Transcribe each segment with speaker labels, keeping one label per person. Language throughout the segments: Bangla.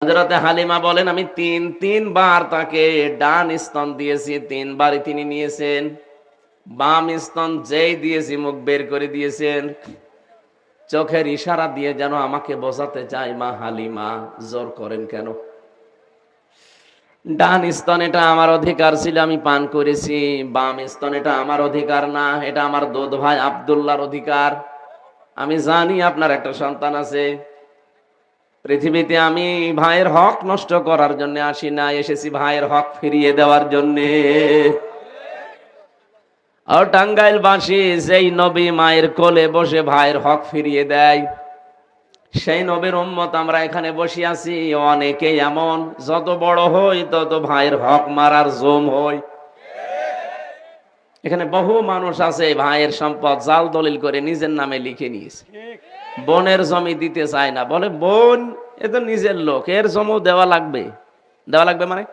Speaker 1: হযরতে হালিমা বলেন, আমি তিনবার তাকে ডান স্তন দিয়েছি, তিনবারই তিনি নিয়েছেন। বাম স্তন যেই দিয়েছি মুখ বের করে দিয়েছেন। চোখের ইশারা দিয়ে যেন আমাকে বোঝাতে চায়, মা হালিমা জোর করেন কেন? ডান স্তন এটা আমার অধিকার ছিল, আমি পান করেছি। বাম স্তন এটা আমার অধিকার না, এটা আমার দুধ ভাই আব্দুল্লাহর অধিকার। আমি জানি আপনার একটা সন্তান আছে। পৃথিবীতে আমি ভাইয়ের হক নষ্ট করার জন্য আসি না, এসেছি ভাইয়ের হক ফিরিয়ে দেওয়ার জন্যে। আর টাঙ্গাইলবাসী যেই নবী মায়ের কোলে বসে ভাইয়ের হক ফিরিয়ে দেয়, সেই নবীর উম্মত আমরা এখানে বসে আছি। অনেকেই এমন, যত বড় হই তত ভাইয়ের হক মারার জম হই। এখানে বহু মানুষ আছে ভাইয়ের সম্পদ জাল দলিল করে নিজের নামে লিখে নিয়েছে। বোনের জমি দিতে চায় না, বলে বোন এ তো নিজের লোক, এর জমি দেওয়া লাগবে। দেওয়া লাগবে মানে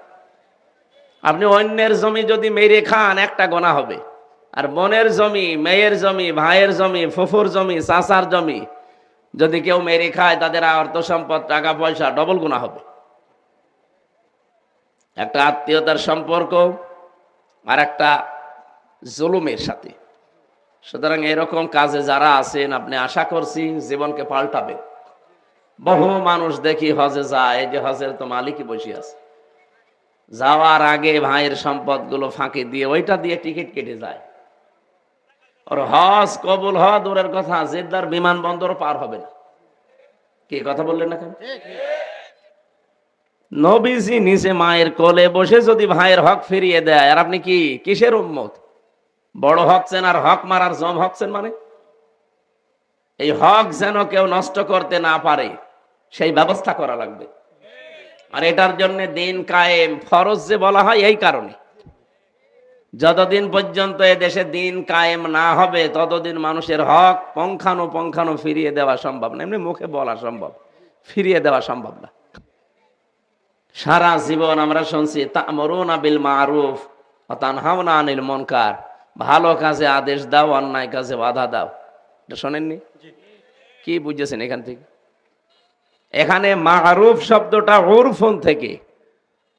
Speaker 1: আপনি অন্যের জমি যদি মেরে খান একটা গোনা হবে, আর বোনের জমি, মেয়ের জমি, ভাইয়ের জমি, ফুফুর জমি, চাচার জমি যদি কেউ মেরে খায়, তাদের অর্থ সম্পদ, টাকা পয়সা ডবল গুনাহ হবে। একটা আত্মীয়তার সম্পর্ক আর একটা জুলুমের সাথে। সুতরাং এরকম কাজে যারা আছেন, আপনি আশা করছি জীবনকে পাল্টাবে। বহু মানুষ দেখি হজে যায়, এই যে হজের তো মালিকই বসে আছে, যাওয়ার আগে ভাইয়ের সম্পদ গুলো ফাঁকি দিয়ে ওইটা দিয়ে টিকিট কেটে যায়। ওর হজ কবুল হওয়া দূরের কথা, জেদ্দার বিমানবন্দর পার হবে না। কি কথা বললেন না কেন? নবীজি নিচে মায়ের কোলে বসে যদি ভাইয়ের হক ফিরিয়ে দেয়, আর আপনি কি কিসের উম্মত? বড় হচ্ছেন আর হক মারার জম হচ্ছেন মানে? এই হক যেন কেউ নষ্ট করতে না পারে সেই ব্যবস্থা করা লাগবে। আর এটার জন্য দিন কায়েম ফরজ যে বলা হয় এই কারণে, যতদিন পর্যন্ত এ দেশে দিন কায়েম না হবে ততদিন মানুষের হক পঙ্খানো ফিরিয়ে দেওয়া সম্ভব না। এমনি মুখে বলা সম্ভব, ফিরিয়ে দেওয়া সম্ভব না। সারা জীবন আমরা শুনছি তা'মুরুনা বিল মারুফ ওয়া তানহাউনা আনিল মুনকার, ভালো কাজে আদেশ দাও, অন্যায় কাজে বাধা দাও। এটা শোনেননি? কি বুঝেছেন এখান থেকে? এখানে মারুফ শব্দটা উরফুন থেকে,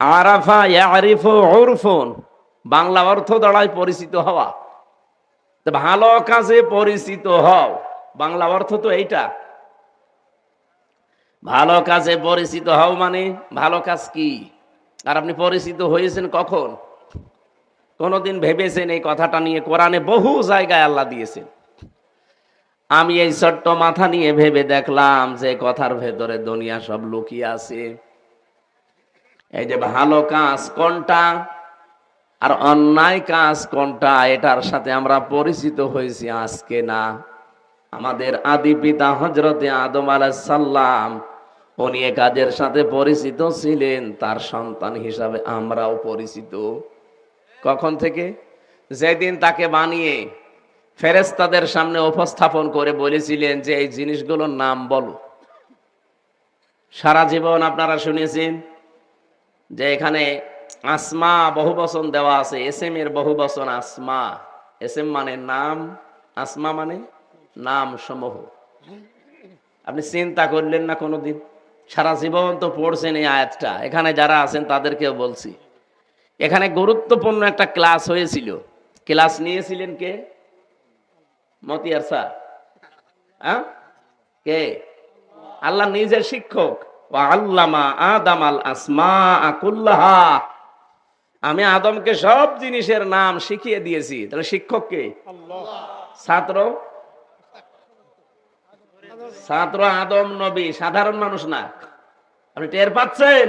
Speaker 1: আরাফা ইয়ারিফু উরফুন, বাংলা অর্থ দাঁড়ায় পরিচিত হওয়া। তো ভালো কাজে পরিচিত হও, বাংলা অর্থ তো এইটা। ভালো কাজে পরিচিত হও মানে ভালো কাজ কি? আর আপনি পরিচিত হয়েছেন কখন? কোনদিন ভেবেছেন এই কথাটা নিয়ে? কোরআনে বহু জায়গায় আল্লাহ দিয়েছেন। আমি এই ছোট্ট মাথা নিয়ে ভেবে দেখলাম যে কথার ভেতরে দুনিয়া সব লুকিয়ে আছে। এই যে ভালো কাজ কোনটা আর অন্যায় কাজ কোনটা, এটার সাথে আমরা পরিচিত হয়েছি আজকে না। আমাদের আদি পিতা হযরতে আদম আলাইহিস সালাম উনি এ কাজের সাথে পরিচিত ছিলেন, তার সন্তান হিসাবে আমরাও পরিচিত। কখন থেকে? যেদিন তাকে বানিয়ে ফেরেশতাদের সামনে উপস্থাপন করে বলেছিলেন যে এই জিনিসগুলোর নাম বলো। সারা জীবন আপনারা শুনেছেন যে এখানে আসমা বহুবচন দেওয়া আছে, এসএম এর বহুবচন আসমা। এসএম মানে নাম, আসমা মানে নাম সমূহ। আপনি চিন্তা করলেন না কোনোদিন? সারা জীবন তো পড়ছেন এই আয়াতটা, এখানে যারা আছেন তাদেরকেও বলছি। এখানে গুরুত্বপূর্ণ একটা ক্লাস হয়েছিল। ক্লাস নিয়েছিলেন কে? মতিয়ার স্যার? হ্যাঁ, কে? আল্লাহ নিজের শিক্ষক। ওয়া আল্লামা আদামাল আসমাআ কুল্লাহা, আমি আদমকে সব জিনিসের নাম শিখিয়ে দিয়েছি। তাহলে শিক্ষক কে? ছাত্র? ছাত্র আদম নবী, সাধারণ মানুষ না। আপনি টের পাচ্ছেন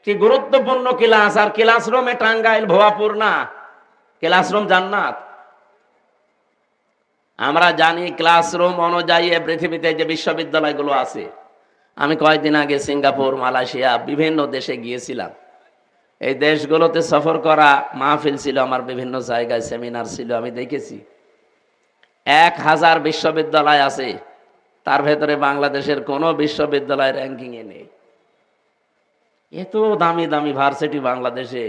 Speaker 1: কি গুরুত্বপূর্ণ ক্লাস? আর ক্লাসরুমে টাঙ্গাইল ভুয়াপুর না, ক্লাসরুম জান্নাত। আমরা জানি ক্লাসরুম অনুযায়ী পৃথিবীতে যে বিশ্ববিদ্যালয়গুলো আছে, আমি কয়েকদিন আগে সিঙ্গাপুর, মালয়েশিয়া বিভিন্ন দেশে গিয়েছিলাম। এই দেশগুলোতে সফর করা, মাহফিল ছিল আমার, বিভিন্ন জায়গায় সেমিনার ছিল। আমি দেখেছি 1000 বিশ্ববিদ্যালয় আছে, তার ভেতরে বাংলাদেশের কোনো বিশ্ববিদ্যালয় র্যাঙ্কিং এ নেই। এত দামি দামি ভার্সিটি বাংলাদেশে,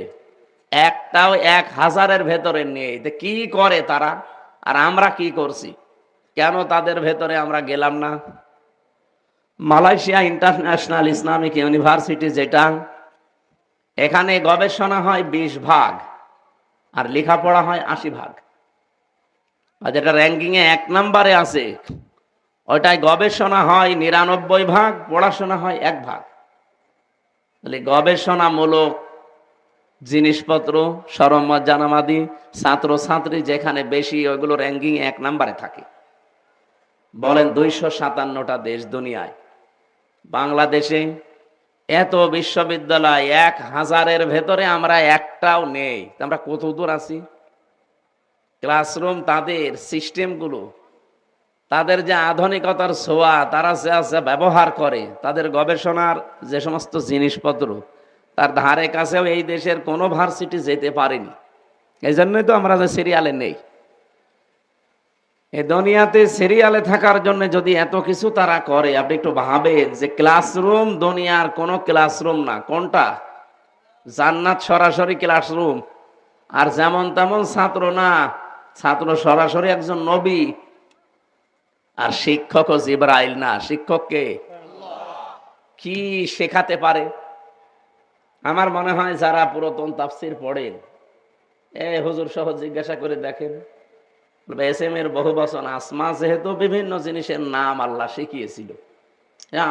Speaker 1: একটাও 1000-এর ভেতরে নেই। কি করে তারা? আর আমরা কি করছি? কেন তাদের ভেতরে আমরা গেলাম না? মালয়েশিয়া ইন্টারন্যাশনাল ইসলামিক ইউনিভার্সিটি, যেটা এখানে গবেষণা হয় 20 ভাগ আর লেখাপড়া হয় 80 ভাগ। আর যেটা র্যাঙ্কিং এ 1 নম্বরে আছে ওইটাই গবেষণা হয় 99 ভাগ, পড়াশোনা হয় 1 ভাগ। তাহলে গবেষণামূলক জিনিসপত্র, সরঞ্জাম জানামাদি, ছাত্র ছাত্রী যেখানে বেশি, ওইগুলো র্যাঙ্কিং 1 নম্বরে থাকে। বলেন 257টা দেশ দুনিয়ায়, বাংলাদেশে এত বিশ্ববিদ্যালয় 1000-এর ভেতরে আমরা একটাও নেই। আমরা কত দূর আছি? ক্লাসরুম, তাদের সিস্টেমগুলো, তাদের যে আধুনিকতার ছোঁয়া তারা যে ব্যবহার করে, তাদের গবেষণার যে সমস্ত জিনিসপত্র, তার ধারে কাছেও এই দেশের কোনো ভার্সিটি যেতে পারেনি। এই জন্যই তো আমরা যে সিরিয়ালে নেই। এই দুনিয়াতে সিরিয়ালে থাকার জন্য যদি এত কিছু তারা করে, আপনি একটু ভাবেন যে ক্লাসরুম দুনিয়ার কোন ক্লাসরুম না। কোনটা? জান্নাত সরাসরি ক্লাসরুম। আর যেমন তেমন ছাত্র না, ছাত্র সরাসরি একজন নবী। আর শিক্ষক জিবরাইল না, শিক্ষককে কি শেখাতে পারে? আমার মনে হয় যারা পুরাতন তাফসির পড়েন, হুজুর সহ জিজ্ঞাসা করে দেখেন, এসএম এর বহু বচন আসমা, যেহেতু বিভিন্ন জিনিসের নাম আল্লাহ শিখিয়েছিল,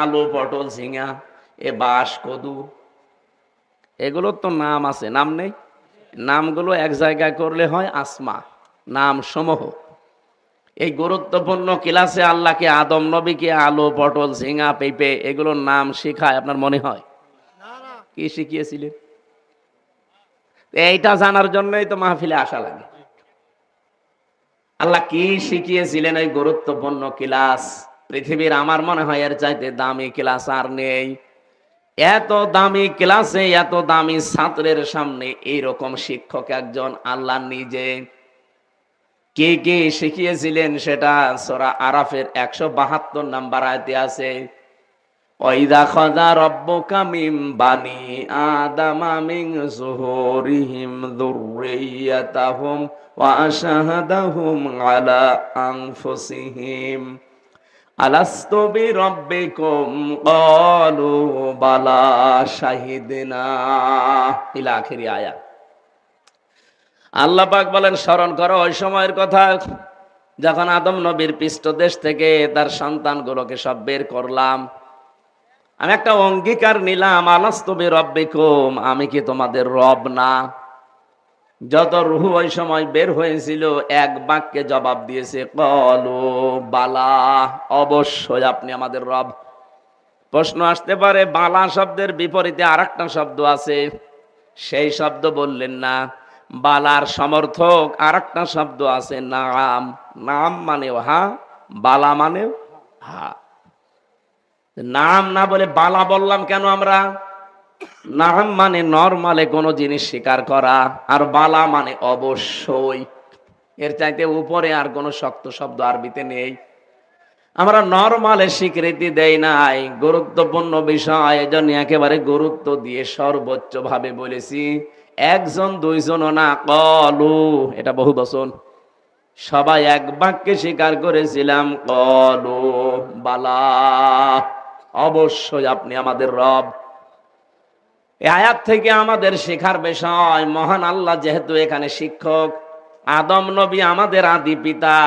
Speaker 1: আলু, পটল, ঝিঙা, বাঁশ, কদু, এগুলোর তো নাম আছে, নাম নেই? নামগুলো এক জায়গায় করলে হয় আসমা, নাম সমূহ। এই গুরুত্বপূর্ণ ক্লাসে আল্লাহকে আদম নবীকে আলু, পটল, ঝিঙা, পেঁপে এগুলোর নাম শিখায় আপনার মনে হয়? কি শিখিয়েছিলেন? এইটা জানার জন্যই তো মাহফিলে আসা লাগে। আল্লাহ কি শিখিয়েছিলেন এই গুরুত্বপূর্ণ ক্লাস, পৃথিবীর আমার মনে হয় এর চাইতে দামি ক্লাস আর নেই। এত দামি ক্লাসে এত দামি ছাত্রের সামনে এইরকম শিক্ষক একজন আল্লাহ নিজে কে কে শিখিয়েছিলেন সেটা সূরা আরাফের 172 নম্বর আয়াতে আছে। ওয়াইদা খাযা রাব্বুকা মিন বানি আদামা মিন যুহুরিহিম যুররিয়াতাহুম ওয়া আশহাদাহুম আলা আনফুসিহিম আলাস্তু বিরাব্বিকুম ক্বালু বালা শাহিদনা ইলা আখিরি আয়াত। আল্লাহ পাক বলেন, স্মরণ করো ওই সময়ের কথা যখন আদম নবীর পৃষ্ঠদেশ থেকে তার সন্তানগুলোকে সব বের করলাম। আমি একটা অঙ্গীকার নিলাম, আলাস্তু বিরাব্বিকুম, আমি কি তোমাদের রব না? যত রূহ ওই সময় বের হয়েছিল এক বাক্যে জবাব দিয়েছে, ক্বালু বালা, অবশ্যই আপনি আমাদের রব। প্রশ্ন আসতে পারে, বালা শব্দের বিপরীতে আরেকটা শব্দ আছে, সেই শব্দ বললেন না। বালার সমর্থক আরেকটা শব্দ আছে, নাম। নাম মানেও হা, বালা মানেও হা। নাম না বলে বালা বললাম কেন আমরা? নাম মানে নরমালে কোনো জিনিস স্বীকার করা, আর বালা মানে অবশ্যই। এর চাইতে উপরে আর কোনো শক্ত শব্দ আরবিতে নেই। আমরা নরমালে স্বীকৃতি দেই নাই, গুরুত্বপূর্ণ বিষয় এজন্য একেবারে গুরুত্ব দিয়ে সর্বোচ্চ ভাবে বলেছি। একজন দুইজনও না, ক্বালু, এটা বহু বচন, সবাই এক বাক্যে স্বীকার করেছিলাম, ক্বালু বালা, অবশ্যই আপনি আমাদের রব। এই আয়াত থেকে আমাদের শেখার বিষয়, মহান আল্লাহ যেহেতু এখানে শিক্ষক, আদম নবী আমাদের আদি পিতা,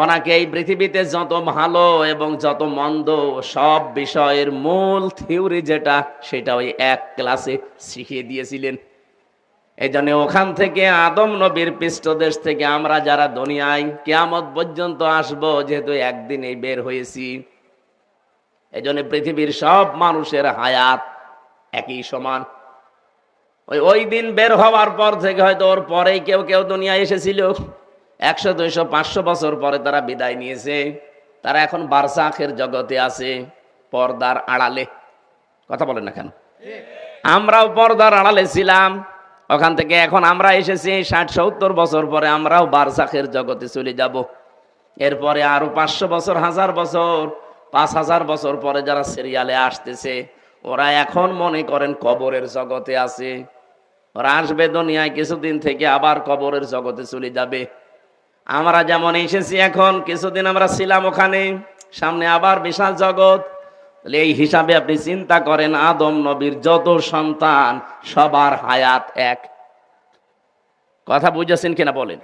Speaker 1: ওনাকে এই পৃথিবীতে যত ভালো এবং যত মন্দ সব বিষয়ের মূল থিওরি যেটা, সেটা ওই এক ক্লাসে শিখিয়ে দিয়েছিলেন। এই জন্য ওখান থেকে আদম নবীর পৃষ্ঠদেশ থেকে আমরা যারা দুনিয়ায় কিয়ামত পর্যন্ত আসব, যেহেতু একদিনেই বের হয়েছি, এই জন্য পৃথিবীর সব মানুষের হায়াত একই সমান। ওই দিন বের হওয়ার পর থেকে হয়তো ওর পরেই কেউ কেউ দুনিয়ায় এসেছিল, 100, 200, 500 বছর পরে তারা বিদায় নিয়েছে। তারা এখন বারজাখের জগতে আছে, পর্দার আড়ালে। কথা বলেন না কেন? আমরাও পর্দার আড়ালে ছিলাম, ওখান থেকে এখন আমরা এসেছি 60-70 বছর পরে আমরাও বারজাখের জগতে চলে যাব। এরপরে আরো 500 বছর, 1000 বছর, 5000 বছর পরে যারা সিরিয়ালে আসতেছে, ওরা এখন মনে করেন কবরের জগতে আছে। ওরা আসবে দুনিয়ায় কিছুদিন থেকে আবার কবরের জগতে চলে যাবে। আমরা যেমন এসেছি এখন কিছুদিন আমরা ছিলাম ওখানে, সামনে আবার বিশাল জগৎ, এই হিসাবে আপনি চিন্তা করেন, আদম নবীর যত সন্তান সবার হায়াত এক। কথা বুঝেছেন কিনা বলেন?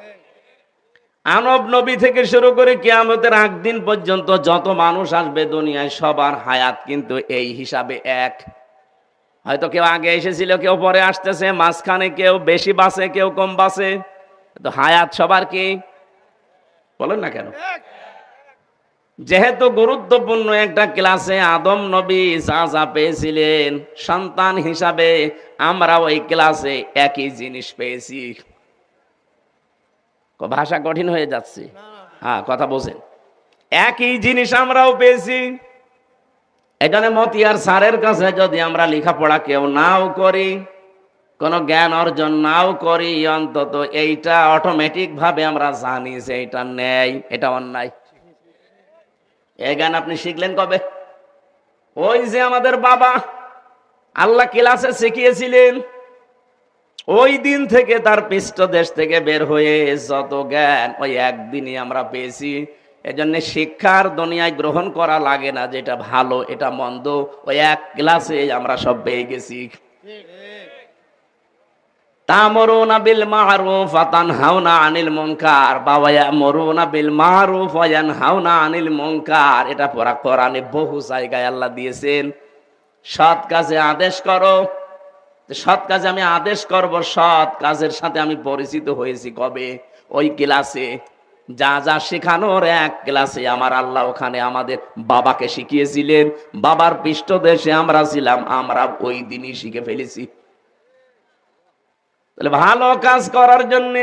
Speaker 1: আনব নবী থেকে শুরু করে কিয়ামতের আগ দিন পর্যন্ত যত মানুষ আসবে দুনিয়ায় সবার হায়াত কিন্তু এই হিসাবে এক। হয়তো কেউ আগে এসেছিল, কেউ পরে আসতেছে, মাঝখানে কেউ বেশি বাঁচে, কেউ কম বাঁচে, তো হায়াত সবার কি? বলেন না কেন? যেহেতু গুরুত্বপূর্ণ একটা ক্লাসে আদম নবী যা যা পেয়েছিলেন সন্তান হিসাবে, আমরা ওই ক্লাসে একই জিনিস পেয়েছি। ভাষা কঠিন হয়ে যাচ্ছে, হ্যাঁ কথা বোঝেন। একই জিনিস আমরাও পেয়েছি। এখানে মতিয়ার স্যারের কাছে যদি আমরা লেখাপড়া কেউ নাও করি, কোনো জ্ঞান অর্জন নাও করি, অন্তত এইটা অটোমেটিক ভাবে আমরা জানি যে এটা ন্যায়, এটা অন্যায়। এই জ্ঞান আপনি শিখলেন কবে? ওই যে আমাদের বাবা আল্লাহ ক্লাসে শিখিয়েছিলেন, ওই দিন থেকে তার পৃষ্ঠদেশ থেকে বের হয়ে যত জ্ঞান ওই একদিনই আমরা পেয়েছি। এজন্য শিক্ষার দুনিয়ায় গ্রহণ করা লাগে না যেটা ভালো এটা মন্দ, ওই এক ক্লাসে আমরা সব পেয়ে গেছি। তা'মুরুনা বিল মা'রুফ ওয়া তানহাউনা আনিল মুনকার, বাবা ইয়া'মুরুনা বিল মা'রুফ ওয়া ইয়ানহাউনা আনিল মুনকার, এটা পড়া কোরআনে বহু জায়গায় আল্লাহ দিয়েছেন। সৎ কাজে আদেশ করো, সৎ কাজে আমি আদেশ করব, সৎ কাজের সাথে আমি পরিচিত হয়েছি কবে? ওই ক্লাসে। যা যা শেখানোর এক ক্লাসে আমার আল্লাহ ওখানে আমাদের বাবাকে শিখিয়েছিলেন, বাবার পৃষ্ঠদেশে আমরা ছিলাম, আমরা ওই দিনই শিখে ফেলেছি। তাহলে ভালো কাজ করার জন্য,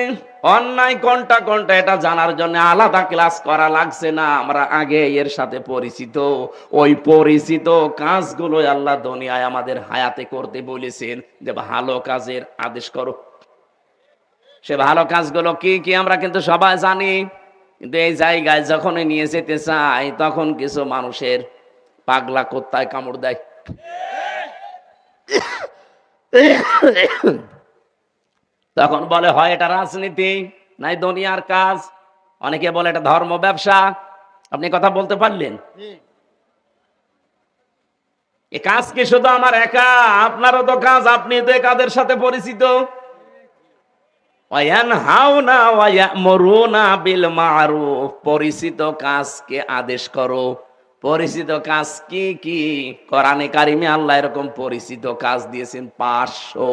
Speaker 1: অন্যায় কোনটা কোনটা এটা জানার জন্য আলাদা ক্লাস করা লাগছে না, আমরা আগে এর সাথে পরিচিত। ওই পরিচিত কাজগুলো আল্লাহ দুনিয়ায় আমাদের হায়াতে করতে বলেছেন, যে ভালো কাজের আদেশ করো। সে ভালো কাজগুলো কি কি আমরা কিন্তু সবাই জানি, কিন্তু এই জায়গায় যখন নিয়ে যেতে চাই তখন কিছু মানুষের পাগলা কুত্তায় কামড় দেয়। তখন বলে হয় এটা রাজনীতি, নাই দুনিয়ার কাজ, অনেকে বলে এটা ধর্ম ব্যবসা। আপনি কথা বলতে পারলেন? এই কাজ কি শুধু আমার একা? আপনারও তো কাজ, আপনি তো কাদের সাথে পরিচিত। ওয়ায়ানহাউনা ওয়া ইয়া'মুরুনা বিল মা'রুফ, পরিচিত কাজকে আদেশ করো। পরিচিত কাজ কি কি? কোরআনে কারিমে আল্লাহ এরকম পরিচিত কাজ দিয়েছেন 500।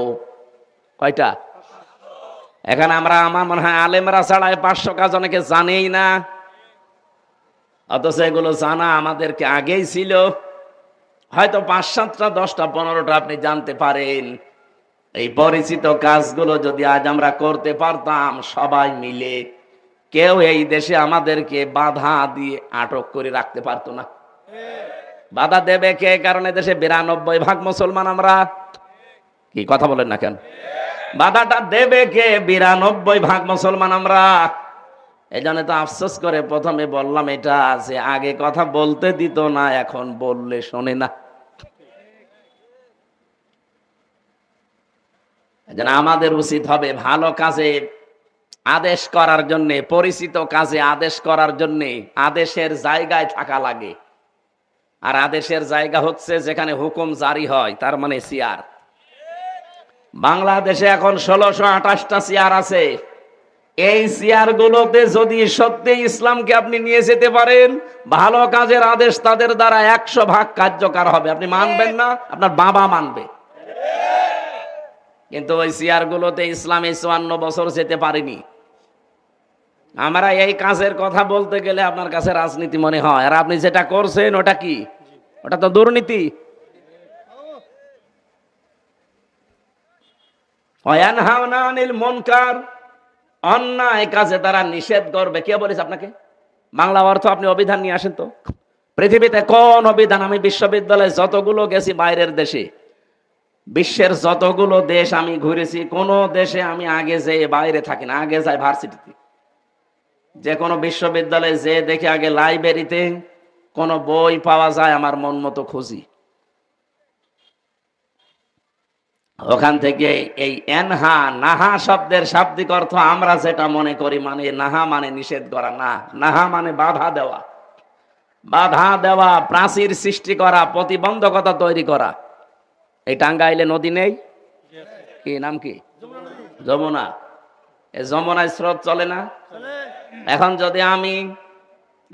Speaker 1: কয়টা? এখানে আমরা, আমার মনে হয় আলেমরা ছাড়া 500 কাজ অনেকে জানেই না, অথচ এগুলো জানা আমাদেরকে আগেই ছিল। হয়তো 5, 7টা, 10টা, 15টা আপনি জানতে পারেন। এই পরিচিত কাজগুলো যদি আজ আমরা করতে পারতাম সবাই মিলে, কেউ এই দেশে আমাদেরকে বাধা দিয়ে আটক করে রাখতে পারতো না। বাধা দেবে কে? কারণ দেশে 92% মুসলমান আমরা। কি কথা বলেন না কেন? বাধাটা দেবে কে? 92% মুসলমান আমরা। এই জন্য তো আফসোস করে প্রথমে বললাম এটা, যে আগে কথা বলতে দিত না, এখন বললে শোনে না। যেন আমাদের উচিত হবে ভালো কাজে আদেশ করার জন্য, পরিচিত কাজে আদেশ করার জন্য আদেশের জায়গায় থাকা লাগে। আর আদেশের জায়গা হচ্ছে যেখানে হুকুম জারি হয়, তার মানে চেয়ার। বাংলাদেশে এখন 1628টা চেয়ার আছে। এই চেয়ার গুলোতে যদি সত্যি ইসলামকে আপনি নিয়ে যেতে পারেন, ভালো কাজের আদেশ তাদের দ্বারা 100% কার্যকর হবে। আপনি মানবেন না, আপনার বাবা মানবে। কিন্তু ওই চেয়ার গুলোতে ইসলামে 54 বছর যেতে পারেনি। আমরা এই কাজের কথা বলতে গেলে আপনার কাছে রাজনীতি মনে হয়, আর আপনি যেটা করছেন ওটা কি? ওটা তো দুর্নীতি। ওয়ায়ানহাউনা আনিল মুনকার, অন্যায় কাজে তারা নিষেধ করবে। কে বলেছে আপনাকে? বাংলা অর্থ আপনি অভিধান নিয়ে আসেন তো। পৃথিবীতে কোন অভিধান, আমি বিশ্ববিদ্যালয়ে যতগুলো গেছি বাইরের দেশে, বিশ্বের যতগুলো দেশ আমি ঘুরেছি, কোন দেশে আমি আগে যেয়ে বাইরে থাকি না, আগে যাই ভার্সিটিতে। যে কোনো বিশ্ববিদ্যালয়ে যে দেখে আগে লাইব্রেরিতে কোন বই পাওয়া যায় আমার মন মতো খুঁজি, ওখান থেকে এই এনহা নাহা শব্দের শাব্দিক অর্থ আমরা যেটা মনে করি, মানে নাহা মানে নিষেধ করা, না, নাহা মানে বাধা দেওয়া। বাধা দেওয়া, প্রাচীর সৃষ্টি করা, প্রতিবন্ধকতা তৈরি করা। এই টাঙ্গাইলে নদী নেই, কি নাম কি? যমুনা। এই যমুনায় স্রোত চলে না? এখন যদি আমি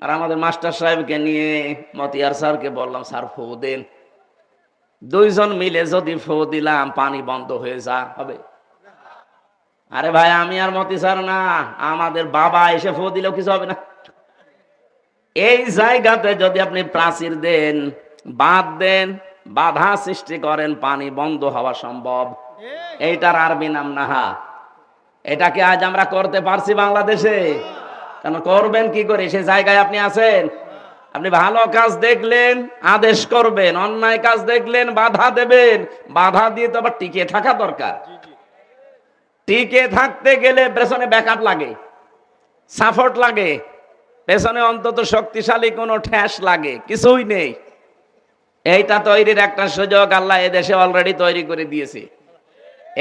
Speaker 1: আর আমাদের মাস্টার সাহেবকে নিয়ে মতিয়ার স্যারকে বললাম, স্যার ফু দেন, দুইজন মিলে যদি ফু দিলাম, পানি বন্ধ হয়ে যা হবে? আরে ভাই, আমি আর মতি স্যার না, আমাদের বাবা এসে ফু দিলেও কিছু হবে না। এই জায়গাতে যদি আপনি প্রাচীর দেন, বাঁধ দেন, বাধা সৃষ্টি করেন, পানি বন্ধ হওয়া সম্ভব। এইটার আরবি নাম নাহা। এটাকে আজ আমরা করতে পারছি বাংলাদেশে? কেন করবেন কি করে? সে জায়গায় আপনি আছেন? আপনি ভালো কাজ দেখলেন আদেশ করবেন, অন্যায় কাজ দেখলেন বাধা দেবেন। বাধা দিয়ে তো আবার টিকে থাকা দরকার। টিকে থাকতে গেলে পেছনে ব্যাকআপ লাগে, সাপোর্ট লাগে, পেছনে অন্তত শক্তিশালী কোনো ঠ্যাস লাগে। কিছুই নেই। এইটা তৈরির একটা সুযোগ আল্লাহ এদেশে অলরেডি তৈরি করে দিয়েছে।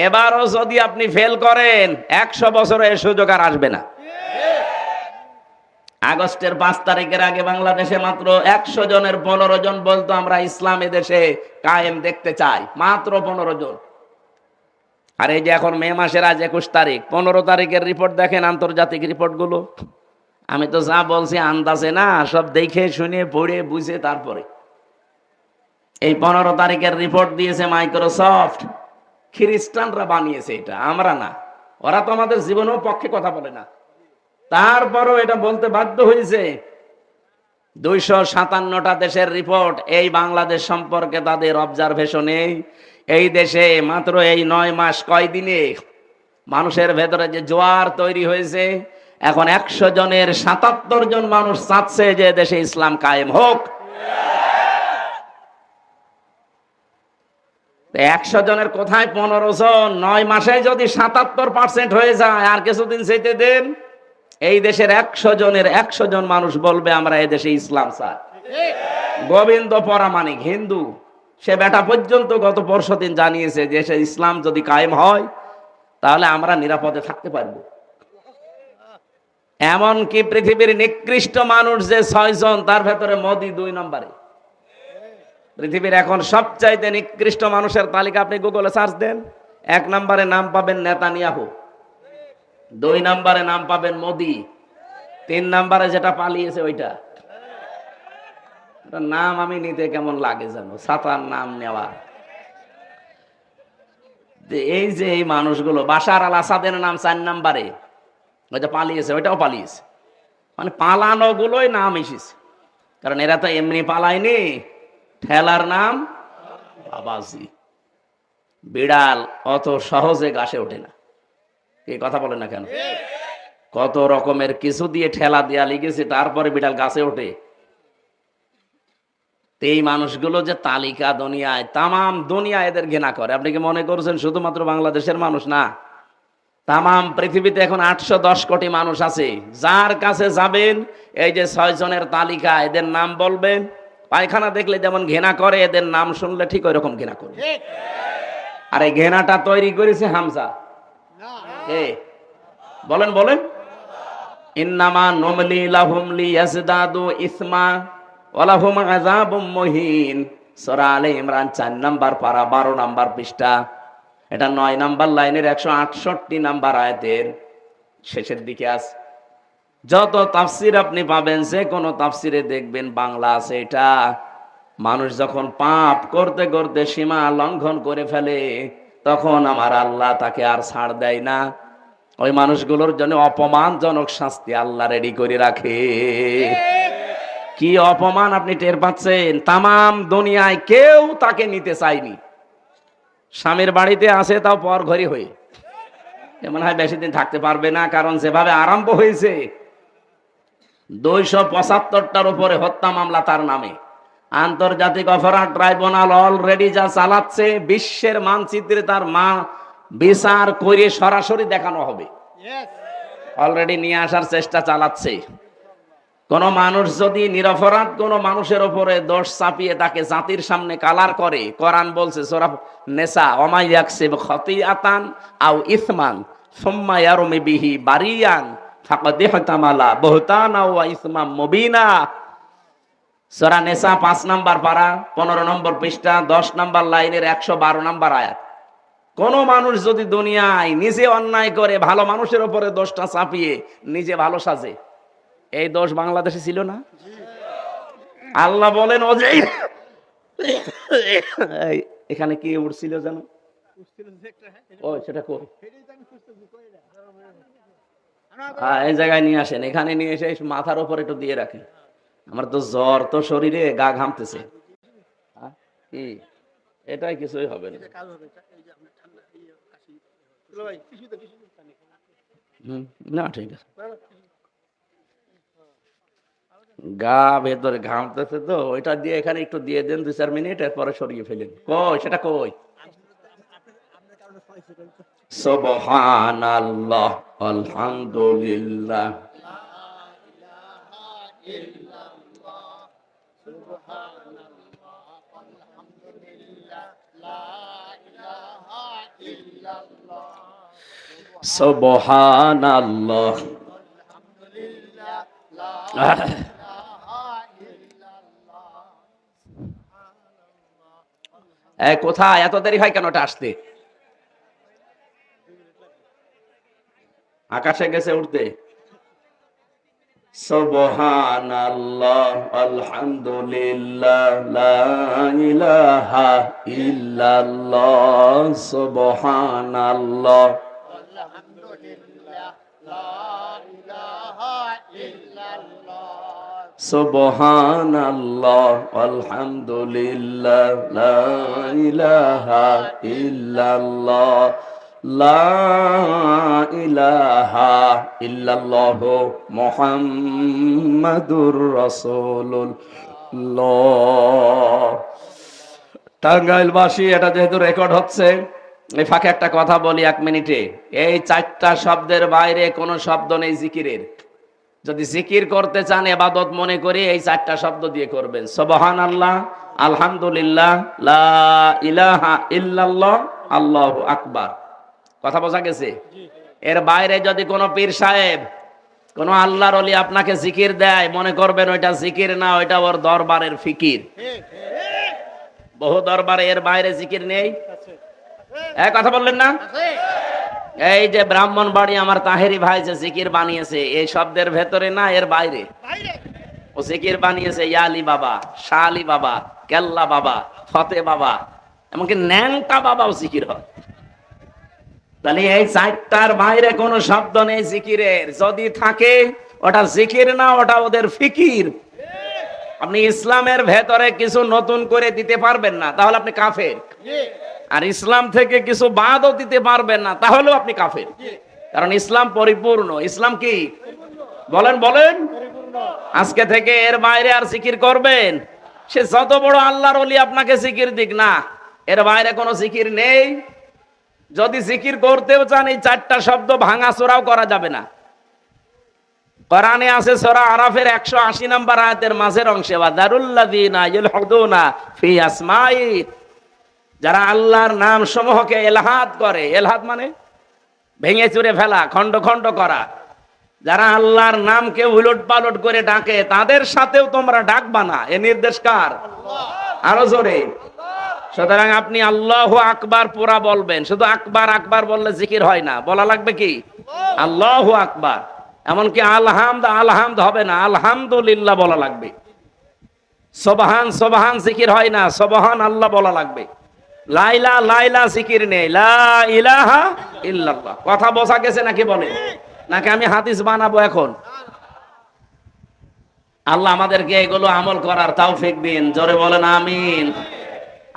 Speaker 1: এবারও যদি আপনি ফেল করেন, 100 বছরে এই সুযোগ আর আসবে না। আগস্টের 5 তারিখের আগে বাংলাদেশে মাত্র 100 জনের 15 জন বলতো আমরা ইসলাম এদেশে কায়েম দেখতে চাই, মাত্র 15 জন। আর এই যে এখন মে মাসের আজ 21 তারিখ, 15 তারিখের রিপোর্ট দেখেন, আন্তর্জাতিক রিপোর্ট গুলো। আমি তো যা বলছি আন্দাজে না, সব দেখে শুনে পড়ে বুঝে তারপরে। এই 15 তারিখের রিপোর্ট দিয়েছে মাইক্রোসফট। খ্রিস্টানরা বানিয়েছে এটা, আমরা না। ওরা তো আমাদের জীবনেও পক্ষে কথা বলে না, তারপরও এটা বলতে বাধ্য হয়েছে। 257টা দেশের রিপোর্ট এই বাংলাদেশ সম্পর্কে তাদের অবজারভেশনে। এই দেশে মাত্র এই 9 মাস কয়দিনে মানুষের ভেতরে যে জোয়ার তৈরি হয়েছে, এখন 100 জনের 77 জন মানুষ চাচ্ছে যে দেশে ইসলাম কায়েম হোক। 100 জনের কোথায় 15 জন? 9 মাসে যদি 77% হয়ে যায়, আর কিছুদিন যেতে দেন, এই দেশের 100 জনের 100 জন মানুষ বলবে আমরা এই দেশে ইসলাম চাই। গোবিন্দ পরামানিক হিন্দু, সে বেটা পর্যন্ত গত পরশুদিন জানিয়েছে যে দেশে ইসলাম যদি কায়েম হয় তাহলে আমরা নিরাপদে থাকতে পারবো। এমনকি পৃথিবীর নিকৃষ্ট মানুষ যে 6 জন, তার ভেতরে মোদি 2 নম্বরে। পৃথিবীর এখন সবচাইতে নিকৃষ্ট মানুষের তালিকা আপনি গুগলে সার্চ দেন, 1 নম্বরে নাম পাবেন নেতানিয়াহু, 2 নম্বরে নাম পাবেন মোদি, 3 নম্বরে যেটা পালিয়েছে ওইটা। নাম আমি নিতে কেমন লাগে জানো, সাতার নাম নেওয়া। এই যে এই মানুষগুলো, বাশার আল আসাদের নাম 4 নম্বরে, ওইটা পালিয়েছে, ওইটাও পালিয়েছে। মানে পালানো গুলোই নাম এসেছে, কারণ এরা তো এমনি পালায়নি। ঠেলার নাম বাবাজি। বিড়াল অত সহজে গাছে ওঠে না, এই কথা বলে না কেন? কত রকমের কিছু দিয়ে ঠেলা দেয়া লিখেছে, তারপরে বিড়াল গাছে ওঠে। এই মানুষগুলো যে তালিকা দুনিয়ায়, তামাম দুনিয়া এদের ঘৃণা করে। আপনি কি মনে করছেন শুধুমাত্র বাংলাদেশের মানুষ? না, তামাম পৃথিবীতে এখন 810 কোটি মানুষ আছে। যার কাছে যাবেন, এই যে 6 জনের তালিকা, এদের নাম বলবেন, পায়খানা দেখলে যেমন ঘৃণা করে, এদের নাম শুনলে ঠিক ওই রকম ঘৃণা করবে। আর এই ঘৃণাটা তৈরি করেছে হামজা। কে বলেন? বলেন। ইন্নামা নুমলি লাহুম লিয়াজদাদু ইসমা ওয়া লাহুম আযাবুম মুহিন। সূরা আলে ইমরান 4 নাম্বার পারা, 12 নাম্বার পৃষ্ঠা। এটা 9 নাম্বার লাইনের 168 নাম্বার আয়াতের শেষের দিকে আছে। যত তাফসির আপনি পাবেন, যে কোনো তাফসিরে দেখবেন বাংলা আছে এটা। মানুষ যখন পাপ করতে করতে সীমা লঙ্ঘন করে ফেলে, তখন আমার আল্লাহ তাকে আর ছাড় দেয় না। ওই মানুষগুলোর জন্য অপমানজনক শাস্তি আল্লাহ রেডি করে রাখে। কি অপমান আপনি টের পাচ্ছেন? তামাম দুনিয়ায় কেউ তাকে নিতে চায়নি। স্বামীর বাড়িতে আছে, তাও পর ঘরে হয়ে, মনে হয় বেশি দিন থাকতে পারবে না। কারণ যেভাবে আরম্ভ হয়েছে, 275টার উপরে হত্যা মামলা তার নামে। আন্তর্জাতিক অপরাধ ট্রাইব্যুনাল অলরেডি যা চালাচ্ছে, বিশ্বের মানচিত্রে তার মা বিচার করে সরাসরি দেখানো হবে, অলরেডি নিয়ে আসার চেষ্টা চালাচ্ছে। কোন মানুষ যদি নিরপরাধ কোন মানুষের উপরে দোষ চাপিয়ে তাকে জাতির সামনে কালার করে, কোরআন বলছে সূরা নেসা, ওমা ইয়াকসিব খাতিআতান আও ইসমান সুম্মা ইয়ারমি বিহি বারিয়ান ফাকাদ ইহতামালা বুহতানা ওয়া ইসমাম মুবিনা। সূরা নিসা 5 নাম্বার পারা 15 নম্বর পৃষ্ঠা 10 নাম্বার লাইনের 112 নাম্বার আয়াত। কোন মানুষ যদি দুনিয়ায় নিজে অন্যায় করে ভালো মানুষের উপরে দোষটা চাপিয়ে নিজে ভালো সাজে, এই দোষ বাংলাদেশে ছিল না? আল্লাহ বলেন ও যে এখানে কি উঠছিল জানো? ও সেটা কই? হ্যাঁ, এই জায়গায় নিয়ে আসেন, এখানে নিয়ে এসে মাথার উপর একটু দিয়ে রাখেন। আমার তো জ্বর, তো শরীরে গা ঘামতেছে। কি এটাই কিছুই হবে না। না ঠিক আছে, গা ভেতরে ঘামতেছে তো ওইটা দিয়ে এখানে একটু দিয়ে দেন 2-4 মিনিট, এরপরে সরিয়ে ফেলেন। কই সেটা কই? সুবহানাল্লাহ আলহামদুলিল্লাহ সুবহানাল্লাহ। কোথায় এত দেরি হয় কেন? ওটা আসতে আকাশে গেছে উঠতে। সুবহানাল্লাহ আলহামদুলিল্লাহ লা ইলাহা ইল্লাল্লাহ সুবহানাল্লাহ সুবহানাল্লাহ আলহামদুলিল্লাহ লা ইলাহা ইল্লাল্লাহ লা ইলাহা ইল্লাল্লাহু মুহাম্মাদুর রাসূলুল্লাহ। টাঙ্গাইলবাসী, এটা যেহেতু রেকর্ড হচ্ছে, এই ফাঁকে একটা কথা বলি 1 মিনিটে। এই 4টা শব্দের বাইরে কোনো শব্দ নেই জিকিরের। যদি জিকির করতে চান, ইবাদত মনে করে এই 4টা শব্দ দিয়ে করবেন। সুবহানাল্লাহ, আলহামদুলিল্লাহ, লা ইলাহা ইল্লাল্লাহ, আল্লাহু আকবার। কথা বোঝা গেছে? এর বাইরে যদি কোনো পীর সাহেব, কোন আল্লাহর ওলি আপনাকে জিকির দেয়, মনে করবেন ওইটা জিকির না, ওইটা ওর দরবারের ফিকির। বহু দরবারে এর বাইরে জিকির নেই। কথা বললেন না? এই যে ব্রাহ্মণবাড়ি আমার তাহেরি ভাই যে জিকির বানিয়েছে, এই শব্দের ভেতরে না, এর বাইরে ও জিকির বানিয়েছে। ইয়ালি বাবা, শাহ আলী বাবা, কেল্লা বাবা, ফতে বাবা, এমনকি ন্যাংটা বাবাও জিকির হয়। তাহলে এই 4টার বাইরে কোনো শব্দ নেই জিকিরের। যদি থাকে ওটা জিকির না, ওটা ওদের ফিকির। আপনি ইসলামের ভেতরে কিছু নতুন করে দিতে পারবেন না, তাহলে আপনি কাফের। আর ইসলাম থেকে কিছু বাদও দিতে পারবেন না, তাহলেও আপনি কাফের। কারণ ইসলাম পরিপূর্ণ। ইসলাম কি বলেন বলেন? আজকে থেকে এর বাইরে আর জিকির করবেন, সে যত বড় আল্লাহর ওলি আপনাকে জিকির দিক না, এর বাইরে কোনো জিকির নেই। যদি জিকির করতেও চান, এই 4টা শব্দ ভাঙাচোরাও করা যাবে না। কোরআনে আছে সূরা আরাফের 180 নম্বর আয়াতের মাঝের অংশে, ওয়াদারুল্লাযিনা ইলহাদুনা ফি আসমাই, যারা আল্লাহর নাম সমূহকে এলহাদ করে, এলহাদ মানে ভেঙে চুরে ফেলা, খণ্ড খণ্ড করা, যারা আল্লাহর নামকে উলট পালট করে ডাকে, তাদের সাথেও তোমরা ডাকবা না। এ নির্দেশ কার? আরো জোরে। সুতরাং আপনি আল্লাহু আকবার পুরা বলবেন। শুধু আকবার আকবার বললে জিকির হয় না, বলা লাগবে কি আল্লাহু আকবার। এমনকি আলহামদ আলহামদ হবে না, আলহামদুলিল্লাহ বলা লাগবে। সুবহান সুবহান জিকির হয় না, সুবহান আল্লাহ বলা লাগবে। লাইলা লাইলা জিকির নেই, লা ইলাহা ইল্লাল্লাহ। কথা বোঝা গেছে নাকি বলে? নাকি আমি হাদিস বানাবো এখন? আল্লাহ আমাদেরকে এগুলো আমল করার তৌফিক দিন। জোরে বলেন আমিন।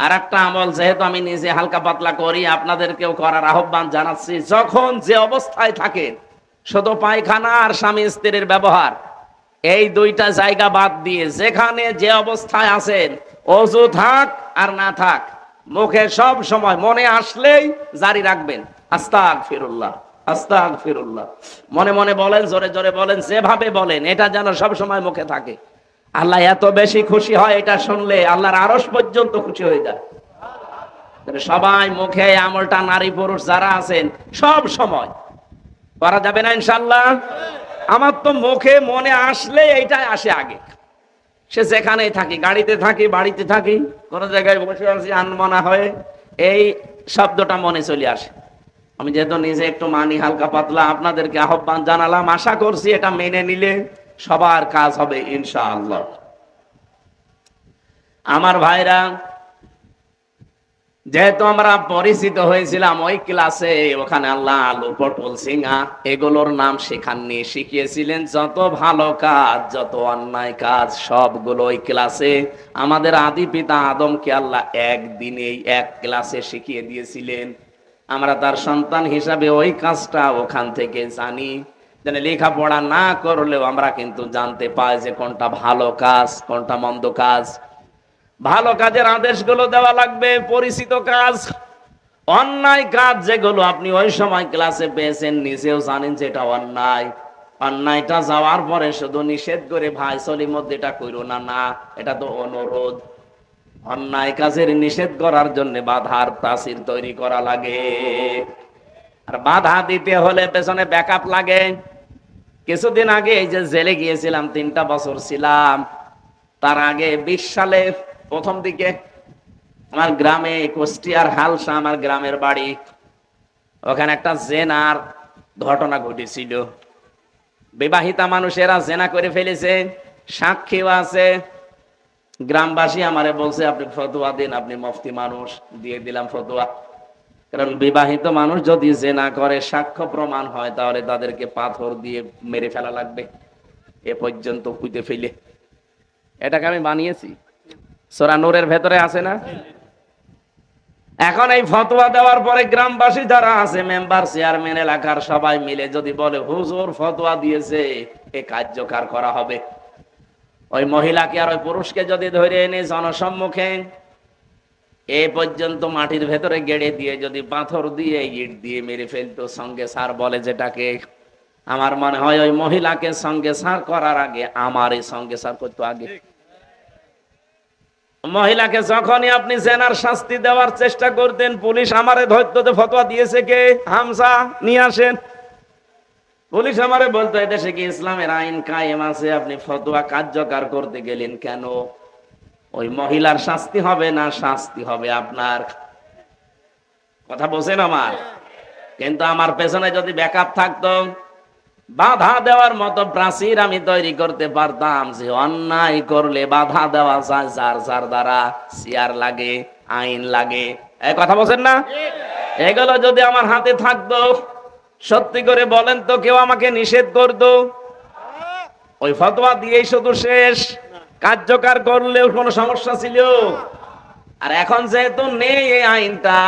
Speaker 1: আর একটা আমল, যেহেতু আমি নিজে হালকা পাতলা করি, আপনাদেরকেও করার আহ্বান জানাচ্ছি। যখন যে অবস্থায় থাকেন, শুধু পায়খানা আর স্বামী স্ত্রীর ব্যবহার, এই 2টা জায়গা বাদ দিয়ে যেখানে যে অবস্থায় আছেন, ওযু থাক আর না থাক, মুখে সব সময় মনে আসলেই জারি রাখবেন আস্তাগফিরুল্লাহ আস্তাগফিরুল্লাহ। মনে মনে বলেন, জোরে জোরে বলেন, যেভাবে বলেন, এটা যেন সব সময় মুখে থাকে। আল্লাহ এত বেশি খুশি হয় এটা শুনলে, আল্লাহর আরশ পর্যন্ত খুশি হয়ে যায়। সবাই মুখে আমলটা, নারী পুরুষ যারা আছেন, সব সময় করা যাবে না ইনশাআল্লাহ? আমার তো মুখে মনে আসলে এইটাই আসে আগে, সে যেখানেই থাকি, গাড়িতে থাকি, বাড়িতে থাকি, কোন জায়গায় বসে আছি, আনমনা হয়ে এই শব্দটা মনে চলে আসে। আমি যেহেতু নিজে একটু মানি হালকা পাতলা, আপনাদেরকে আহ্বান জানালাম, আশা করছি এটা মেনে নিলে সবার কাজ হবে ইনশাআল্লাহ। আমার ভাইরা, যেহেতু আমরা পরিচিত হয়েছিলাম ওই ক্লাসে, ওখানে আল্লাহ আলু পটল সিঙ্গা এগুলোর নাম শেখাননি, শিখিয়েছিলেন যত ভালো কাজ, যত অন্যায় কাজ সবগুলো ওই ক্লাসে আমাদের আদি পিতা আদমকে আল্লাহ একদিনেই এক ক্লাসে শিখিয়ে দিয়েছিলেন। আমরা তার সন্তান হিসাবে ওই কাজটা ওখান থেকে জানি। যেন লেখাপড়া না করলেও আমরা কিন্তু জানতে পাই যে কোনটা ভালো কাজ, কোনটা মন্দ কাজ। ভালো কাজের আদেশগুলো দেওয়া লাগবে, পরিচিত কাজ। অন্যায় কাজ যেগুলো আপনি ওই সময় ক্লাসে পেয়েছেন, নিজেও জানেন যে এটা অন্যায়, অন্যায়টা যাওয়ার পরে শুধু নিষেধ করে ভাই চলি মধ্যে এটা কইরো না, না, এটা তো অনুরোধ। অন্যায় কাজের নিষেধ করার জন্য বাধার তাসির তৈরি করা লাগে, আর বাধা দিতে হলে পেছনে ব্যাকআপ লাগে। কিছুদিন আগে এই যে জেলে গিয়েছিলাম, 3টা বছর ছিলাম। তার আগে 20 সালে প্রথম দিকে আমার গ্রামে, কুষ্টিয়ার হালসা আমার গ্রামের বাড়ি, ওখানে একটা জেনার ঘটনা ঘটেছিল। বিবাহিতা মানুষেরা জেনা করে ফেলেছে, সাক্ষীও আছে। গ্রামবাসী আমারে বলছে আপনি ফতোয়া দিন, আপনি মুফতি মানুষ, দিয়ে দিলাম ফতোয়া। কারণ বিবাহিত মানুষ যদি জেনা করে সাক্ষ্য প্রমাণ হয়, তাহলে তাদেরকে পাথর দিয়ে মেরে ফেলা লাগবে, এ পর্যন্ত পুঁতে ফেলে। এটাকে আমি বানিয়েছি, সূরা নূরের ভেতরে আছে না? এখন এই ফতোয়া দেওয়ার পরে গ্রামবাসী যারা আছে, মেম্বার, চেয়ারম্যান, এলাকার সবাই মিলে যদি বলে হুজুর ফতোয়া দিয়েছে, এ কার্যকর করা হবে। ওই মহিলাকে আর ওই পুরুষকে যদি ধরে এনে জনসম্মুখে এ পর্যন্ত মাটির ভেতরে গেড়ে দিয়ে যদি পাথর দিয়ে ইট দিয়ে মেরে ফেলতো, সঙ্গে সার বলে যেটাকে, আমার মনে হয় ওই মহিলাকে সঙ্গে সার করার আগে আমার এই সঙ্গে সার করতো আগে। মহিলাকে যখনই আপনি জেনার শাস্তি দেওয়ার চেষ্টা করতেন, পুলিশ আমারে ধরতে ফতোয়া দিয়েছে কে, হামসা নিয়ে আসেন। পুলিশ আমারে বলতো এদেশে কি ইসলামের আইন কায়েম আছে, আপনি ফতোয়া কার্যকর করতে গেলেন কেন? ওই মহিলার শাস্তি হবে না, শাস্তি হবে আপনার। কথা বলছেন আমার? কিন্তু আমার পেছনে যদি ব্যাকআপ থাকতো, বাধা দেওয়ার মতো প্রাচীর আমি তৈরি করতে পারতাম, যে অন্যায় করলে বাধা দেওয়া যায়, যার যার দ্বারা চেয়ার লাগে, আইন লাগে। এই কথা বলছেন না? এগুলো যদি আমার হাতে থাকতো, সত্যি করে বলেন তো কেউ আমাকে নিষেধ করতো? ওই ফতোয়া দিয়েই শুধু শেষ, কার্যকর করলেও কোনো সমস্যা ছিল? আর এখন যেহেতু নেই এই আইনটা,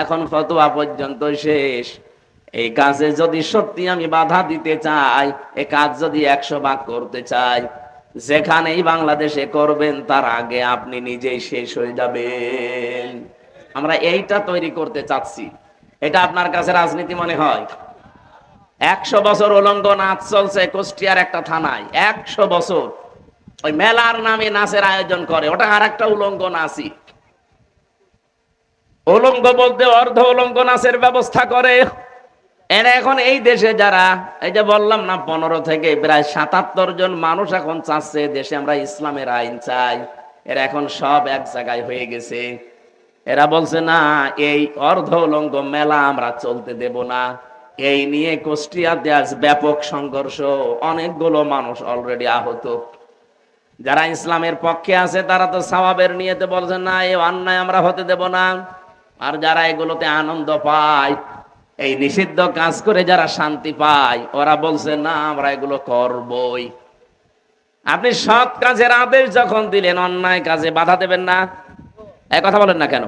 Speaker 1: এখন ফতোয়া পর্যন্ত শেষ। এই কাজে যদি সত্যি আমি বাধা দিতে চাই, এই কাজ যদি 100 ভাগ করতে চাই, যেখানেই বাংলাদেশে করবেন তার আগে আপনি নিজেই শেষ হয়ে যাবেন। আমরা এইটা তৈরি করতে চাচ্ছি। এটা আপনার কাছে রাজনীতি মনে হয়? 100 বছর উলঙ্গ নাচ চলছে কুষ্টিয়ার একটা থানায়, 100 বছর। ওই মেলার নামে নাচের আয়োজন করে, ওটা আর একটা উলঙ্গ নাচই। উলঙ্গ বলতে অর্ধ উলঙ্গ নাচের ব্যবস্থা করে। এরা এখন এই দেশে যারা, এই যে বললাম না 15 থেকে প্রায় 77 জন মানুষ এখন চাচ্ছে দেশে আমরা ইসলামের আইন চাই, এরা এখন সব এক জায়গায় হয়ে গেছে। এরা বলছে না, এই অর্ধ উলঙ্গ মেলা আমরা চলতে দেব না। এই নিয়ে কুষ্টিয়াতে আজ ব্যাপক সংঘর্ষ, অনেকগুলো মানুষ অলরেডি আহত। যারা ইসলামের পক্ষে আছে তারা তো সওয়াবের নিয়তে বলছে না, এই অন্যায় আমরা হতে দেব না। আর যারা এগুলোতে আনন্দ পায়, এই নিষিদ্ধ কাজ করে যারা শান্তি পায়, ওরা বলছে না আমরা এগুলো করবই। আপনি সৎ কাজের আদেশ যখন দিলেন, অন্যায় কাজে বাধা দেবেন না? এই কথা বলেন না কেন?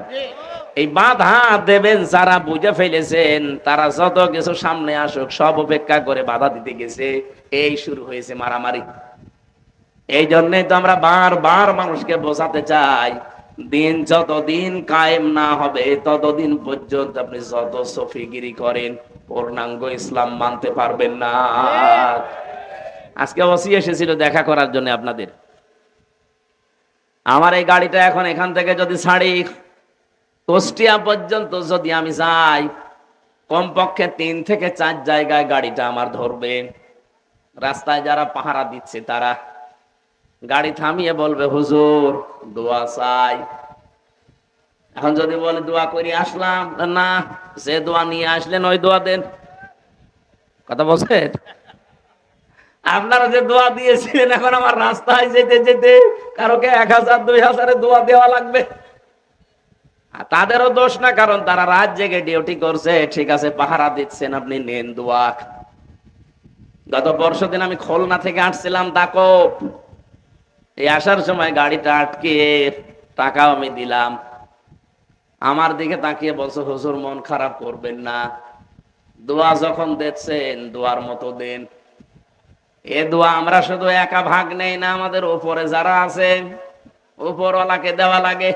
Speaker 1: এই বাধা দেবেন যারা বুঝে ফেলেছেন, তারা যত কিছু সামনে আসুক সব উপেক্ষা করে বাধা দিতে গেছে, এই শুরু হয়েছে মারামারি। এই জন্যই তো আমরা বারবার মানুষকে বোঝাতে চাই, দিন যতদিন কায়েম না হবে ততদিন পর্যন্ত আপনি যত সফিগিরি করেন পূর্ণাঙ্গ ইসলাম মানতে পারবেন না। আজকে ওসি এসেছিল দেখা করার জন্য আপনাদের। আমার এই গাড়িটা এখন এখান থেকে যদি ছাড়ি, কুষ্টিয়া পর্যন্ত যদি আমি যাই, কমপক্ষে 3 থেকে 4 জায়গায় গাড়িটা আমার ধরবে। রাস্তায় যারা পাহারা দিচ্ছে তারা, গাড়ি থামিয়ে বলবে হুজুর দোয়া চাই। এখন যদি বলে দোয়া করে আসলাম, না, যে দোয়া নিয়ে আসলেন ওই দোয়া দেন। কথা বলছেন? আপনারা যে দোয়া দিয়েছিলেন, এখন আমার রাস্তায় যেতে যেতে কারোকে 1000 2000 দোয়া দেওয়া লাগবে। তাদেরও দোষ না, কারণ তারা রাত জেগে ডিউটি করছে, ঠিক আছে, পাহারা দিচ্ছেন, আপনি নেন দোয়া। গত পরশুদিন আমি খুলনা থেকে আসছিলাম দাকপ, এই আসার সময় গাড়িটা আটকে টাকাও আমি দিলাম। আমার দিকে তাকিয়ে বলছে হুজুর মন খারাপ করবেন না, দোয়া যখন দিচ্ছেন দোয়ার মতো দেন। এ দোয়া আমরা শুধু একা ভাগ নেই না, আমাদের উপরে যারা আছে উপরওয়ালাকে দেওয়া লাগে।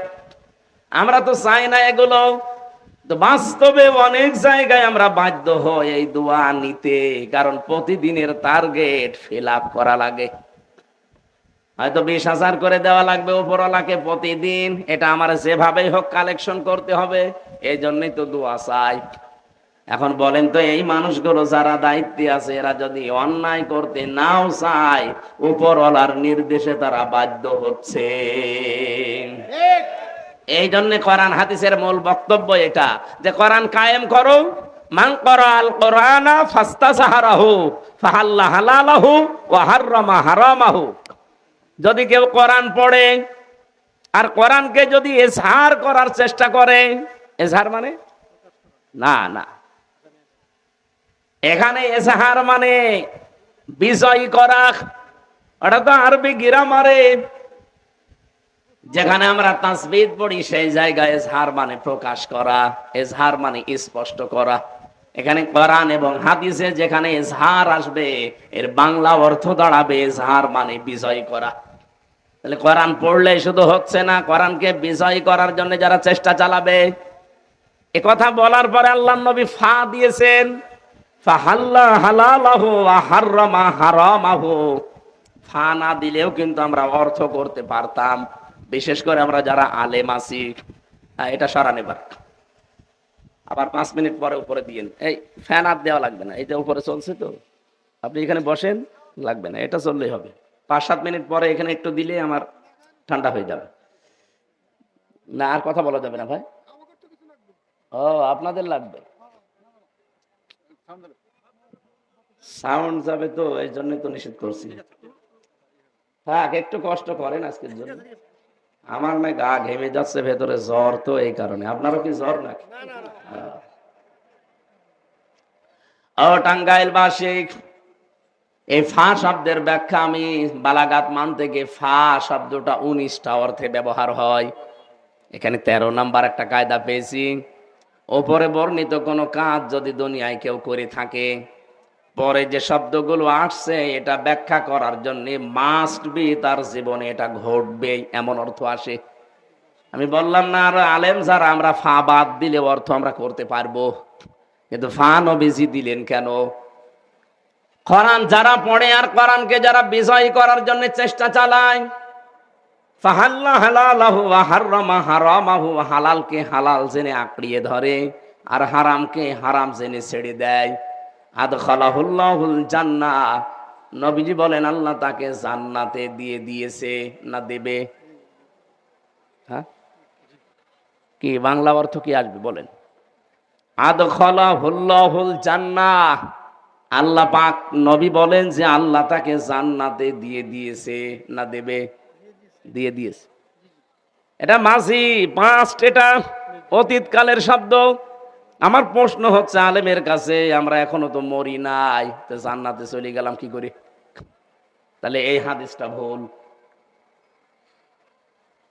Speaker 1: আমরা তো চাই না এগুলো, তো বাস্তবে অনেক জায়গায় আমরা বাধ্য হই এই দোয়া নিতে, কারণ প্রতিদিনের টার্গেট ফিল আপ করা লাগে। হয়তো 20,000 করে দেওয়া লাগবে উপরওয়ালাকে প্রতিদিন, এটা আমার যেভাবেই হোক কালেকশন করতে হবে, এই জন্যই তো দোয়া চাই। এখন বলেন তো, এই মানুষগুলো যারা দায়িত্বে আছে, এরা যদি অন্যায় করতে নাও চায়, উপরওয়ালার নির্দেশে তারা বাধ্য হচ্ছে। এই জন্য কোরআন হাদিসের মূল বক্তব্য এটা, যে কোরআন কায়েম করো। মান করাল কোরআনা ফাস্তাসাহারাহু ফাহাল্লা হালালাহু ওয়া হাররামা হারামাহু। যদি কেউ কোরআন পড়ে আর কোরআনকে যদি এজহার করার চেষ্টা করে, এজহার মানে না না, এখানে এজহার মানে বিজয় করা, ওটা তো আরবি গ্রামারে যেখানে আমরা তাসবিহ পড়ি সেই জায়গায় এজহার মানে প্রকাশ করা, এজহার মানে স্পষ্ট করা। এখানে কোরআন এবং হাদিসে যেখানে এজহার আসবে, এর বাংলা অর্থ দাঁড়াবে এজহার মানে বিজয় করা। তাহলে কোরআন পড়লে শুধু হচ্ছে না, কোরআনকে বিজয় করার জন্য যারা চেষ্টা চালাবে। এ কথা বলার পরে আল্লাহর নবী ফা দিয়েছেন, ফাহাল্লা হালালাহু ওয়া হাররামা হারামাহু। ফা না দিলেও কিন্তু আমরা অর্থ করতে পারতাম, বিশেষ করে আমরা যারা আলেম আছি। এটা সরান এবার, আবার 5 মিনিট পরে উপরে দিয়েন। এই ফ্যান আর দেওয়া লাগবে না, এটা উপরে চলছে তো, আপনি এখানে বসেন, লাগবে না, এটা চললেই হবে। 5-7 মিনিট পরে এখানে একটু দিলে আমার ঠান্ডা হয়ে যাবে। না আর কথা বলা যাবে না ভাই। ও আপনাদের লাগবে, সাউন্ড যাবে তো, এই জন্য তো নিষেধ করছি। থাক, একটু কষ্ট করেন আজকের জন্য। আমার না গা ঘেমে যাচ্ছে ভেতরে, জ্বর তো, এই কারণে। আপনারও কি জ্বর নাকি? ও টাঙ্গাইল বাসী, এই ফা শব্দের ব্যাখ্যা আমি বালাগাত মান থেকে, ফা শব্দটা 19টা অর্থে ব্যবহার হয়। এখানে 13 নাম্বার একটা কায়দা পেয়েছি। ওপরে বর্ণিত কোনো কাজ যদি দুনিয়ায় কেউ করে থাকে, পরে যে শব্দগুলো আসছে এটা ব্যাখ্যা করার জন্য মাস্ট বি তার জীবনে এটা ঘটবে, এমন অর্থ আসে। আমি বললাম না, আর আলেম যারা আমরা ফা বাদ দিলে অর্থ আমরা করতে পারবো, কিন্তু ফা নবীজি দিলেন কেন? কোরআন যারা পড়ে আর কোরআনকে যারা বিজয় করার জন্য চেষ্টা চালায়, ফাহাল্লা হালালাহু ওয়া হাররামা হারামাহু, হালালকে হালাল জেনে আঁকড়িয়ে ধরে আর হারামকে হারাম জেনে ছেড়ে দেয়, আদখালাহুল্লাহুল জান্নাহ। নবীজি বলেন আল্লাহ তাকে জান্নাতে দিয়ে দিয়েছে, না দেবে? হ্যাঁ, কি বাংলা অর্থ কি আসবে বলেন? আদখালাহুল্লাহুল জান্নাহ, আল্লাহ পাক নবী বলেন যে আল্লাহ তাকে জান্নাতে দিয়ে দিয়েছে, না দেবে? দিয়ে দিয়েছে। এটা মাঝি পাস্ট, এটা অতীতকালের শব্দ। আমার প্রশ্ন হচ্ছে আলেমের কাছে, আমরা এখনো তো মরি নাই, তো জান্নাতে চলে গেলাম কি করে? তাহলে এই হাদিসটা ভুল।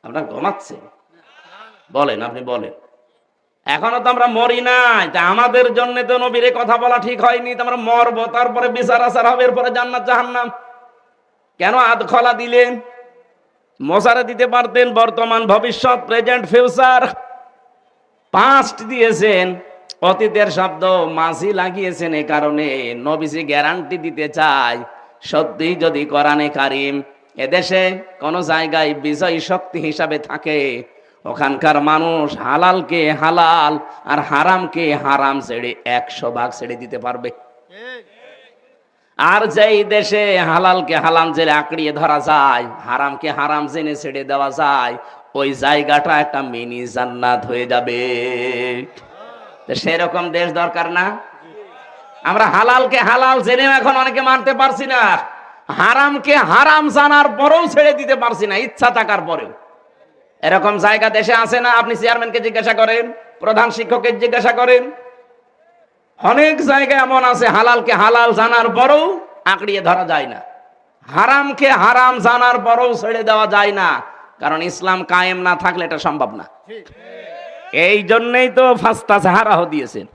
Speaker 1: আপনার ঘুমাচ্ছে বলেন, আপনি বলেন, এখনো তো আমরা মরি নাই, তা আমাদের জন্য তো নবীর কথা বলা ঠিক হয়নি। তো আমরা মরবো, তারপরে বিচার আচার হবে, এরপরে জান্নাত জাহান্নাম। কেন আদখলা দিলেন? মোসারে দিতে পারতেন বর্তমান ভবিষ্যৎ, প্রেজেন্ট ফিউচার। পাস্ট দিয়েছেন, অতীতের শব্দ মাঝি লাগিয়েছেন। এ কারণে নবীজি গ্যারান্টি দিতে চায়, সত্যি যদি কোরআনে কারিম এদেশে কোন জায়গায় বিজয় শক্তি হিসাবে থাকে, ওখানকার মানুষ হালালকে হালাল আর হারামকে হারাম ছেড়ে 100 ভাগ ছেড়ে দিতে পারবে। আর যেই দেশে হালালকে হালাম জেনে আঁকড়িয়ে ধরা যায়, হারামকে হারাম জেনে ছেড়ে দেওয়া যায়, ওই জায়গাটা একটা মিনি জান্নাত হয়ে যাবে। তো সেরকম দেশ দরকার না? আমরা হালালকে হালাল জেনেও এখন অনেকে মানতে পারছি না, হারামকে হারাম জানার পরেও ছেড়ে দিতে পারছি না, ইচ্ছা থাকার পরেও। এরকম জায়গা দেশে আছে না? আপনি চেয়ারম্যানকে জিজ্ঞাসা করেন, প্রধান শিক্ষককে জিজ্ঞাসা করেন, অনেক জায়গায় এমন আছে হালালকে হালাল জানার পরেও আঁকড়িয়ে ধরা যায় না, হারামকে হারাম জানার পরেও ছেড়ে দেওয়া যায় না, কারণ ইসলাম কায়েম না থাকলে এটা সম্ভব না। এই জন্যই তো ফাস্তা সাহারাহ দিয়েছেন,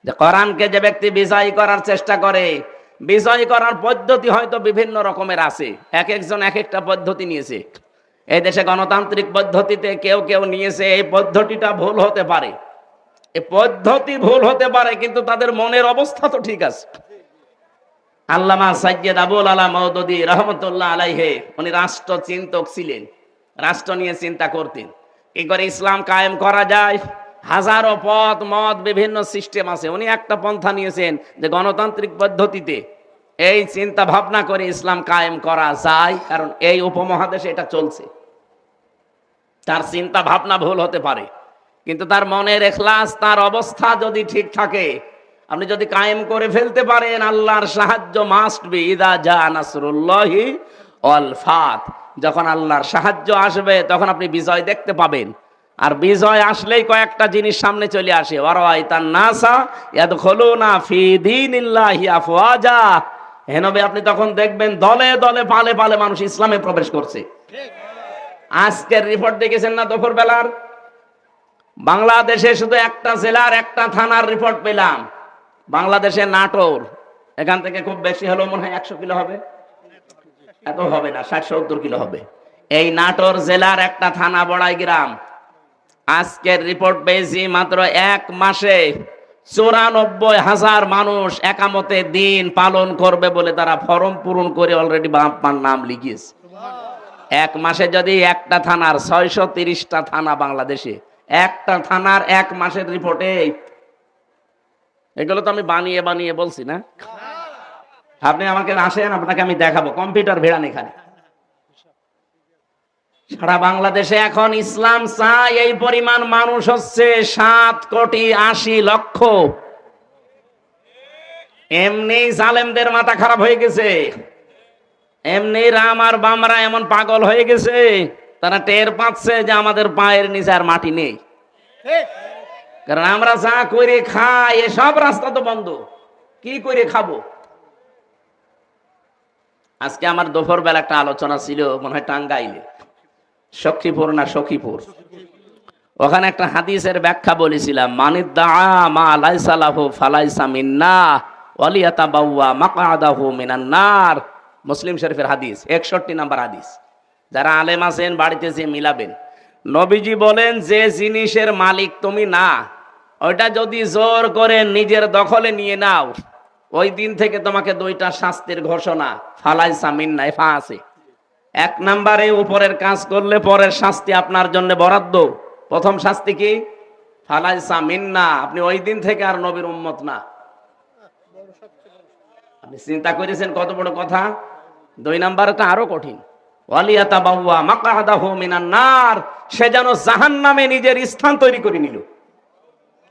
Speaker 1: যে কোরআনকে যে ব্যক্তি বিজয় করার চেষ্টা করে, বিজয় করার পদ্ধতি হয়তো বিভিন্ন রকমের আছে, এক একজন এক একটা পদ্ধতি নিয়েছে। এই দেশে গণতান্ত্রিক পদ্ধতিতে কেউ কেউ নিয়েছে, এই পদ্ধতিটা ভুল হতে পারে, এই পদ্ধতি ভুল হতে পারে, কিন্তু তাদের মনের অবস্থা তো ঠিক আছে। আল্লামা সাইয়্যিদ আবুল আলা মওদুদী রাহমাতুল্লাহ আলাইহি, উনি রাষ্ট্র চিন্তক ছিলেন, রাষ্ট্র নিয়ে চিন্তা করতেন কি করে ইসলাম কায়েম করা যায়। হাজারো পথ মত বিভিন্ন সিস্টেম আছে, উনি একটা পন্থা নিয়েছেন যে গণতান্ত্রিক পদ্ধতিতে এই চিন্তা ভাবনা করে ইসলাম কায়েম করা যায়, কারণ এই উপমহাদেশে এটা চলছে। তার চিন্তা ভাবনা ভুল হতে পারে, কিন্তু তার মনের ইখলাস, তার অবস্থা যদি ঠিক থাকে, আপনি যদি কায়েম করে ফেলতে পারেন, আল্লাহর সাহায্য মাস্ট বি ইদা জা নাসরুল্লাহি ওয়াল ফাত। যখন আল্লাহর সাহায্য আসবে তখন আপনি বিজয় দেখতে পাবেন। আর বিজয় আসলেই কয়েকটা জিনিস সামনে চলে আসে, ওয়ারাইতান নাসা ইয়াদখুলুনা ফি দীনিল্লাহি আফওয়াজা। হে নবী, আপনি তখন দেখবেন দলে দলে পালে পালে মানুষ ইসলামে প্রবেশ করছে। আজকের রিপোর্ট দেখেছেন না দুপুর বেলার? বাংলাদেশে শুধু একটা জেলার একটা থানার রিপোর্ট পেলাম, বাংলাদেশে নাটোর, এখান থেকে খুব বেশি হলো মনে হয় 100 কিলো হবে, এত হবে না, 60-70 কিলো হবে। এই নাটোর জেলার একটা থানা বড়াই গ্রাম, আজকের রিপোর্ট পেয়েছি মাত্র 1 মাসে 94,000 মানুষ একামতে দিন পালন করবে বলে তারা ফর্ম পূরণ করে অলরেডি বাপ্পার নাম লিখিয়েছে। 1 মাসে যদি একটা থানার 630টা থানা বাংলাদেশে, একটা থানার 1 মাসের রিপোর্টে, এগুলো তো আমি বানিয়ে বানিয়ে বলছি না। আপনি আমাকে আসেন, আপনাকে আমি দেখাবো, কম্পিউটার ভেড়ান এখানে। সারা বাংলাদেশে এখন ইসলাম চায় এই পরিমাণ মানুষ হচ্ছে 7,80,00,000। এমনি জালেমদের মাথা খারাপ হয়ে গেছে, এমনি রাম আর বামরা এমন পাগল হয়ে গেছে, তারা টের পাচ্ছে যে আমাদের পায়ের নিচে আর মাটি নেই। কারণ আমরা যা করে খাই, এসব রাস্তা তো বন্ধ, কি করে খাবো? আজকে আমার দুপুর বেলা একটা আলোচনা ছিল, মনে হয় টাঙ্গাইলে, সখীপুর না সখীপুর, ওখানে একটা হাদিসের ব্যাখ্যা বলেছিলাম, মানিদ্দা মা লাইসা লাহু ফালাইসা মিন্না ওয়ালিয়াতাবাওয়া মাকআদাহু মিনান নার। মুসলিম শরীফের হাদিস, 61 নম্বর হাদিস। যারা আলেম আছেন বাড়িতে যে মিলাবেন, নবীজি বলেন যে জিনিসের মালিক তুমি না, ওইটা যদি জোর করে নিজের দখলে নিয়ে নাও, ওই দিন থেকে তোমাকে 2টা শাস্তির ঘোষণা, ফালাইসা মিন্না, ফা আছে। 1 নম্বরে উপরের কাজ করলে পরের শাস্তি আপনার জন্য বরাদ্দ। প্রথম শাস্তি কি? ফালাইসা মিন্না, আপনি ওই দিন থেকে আর নবীর উম্মত না। আপনি চিন্তা করেছেন কত বড় কথা? 2 নম্বরটা আরো কঠিন, ওয়ালিয়াতাবাওয়া মাকআদাহু মিনান নার, সে যেন জাহান্নামে নিজের স্থান তৈরি করে নিল।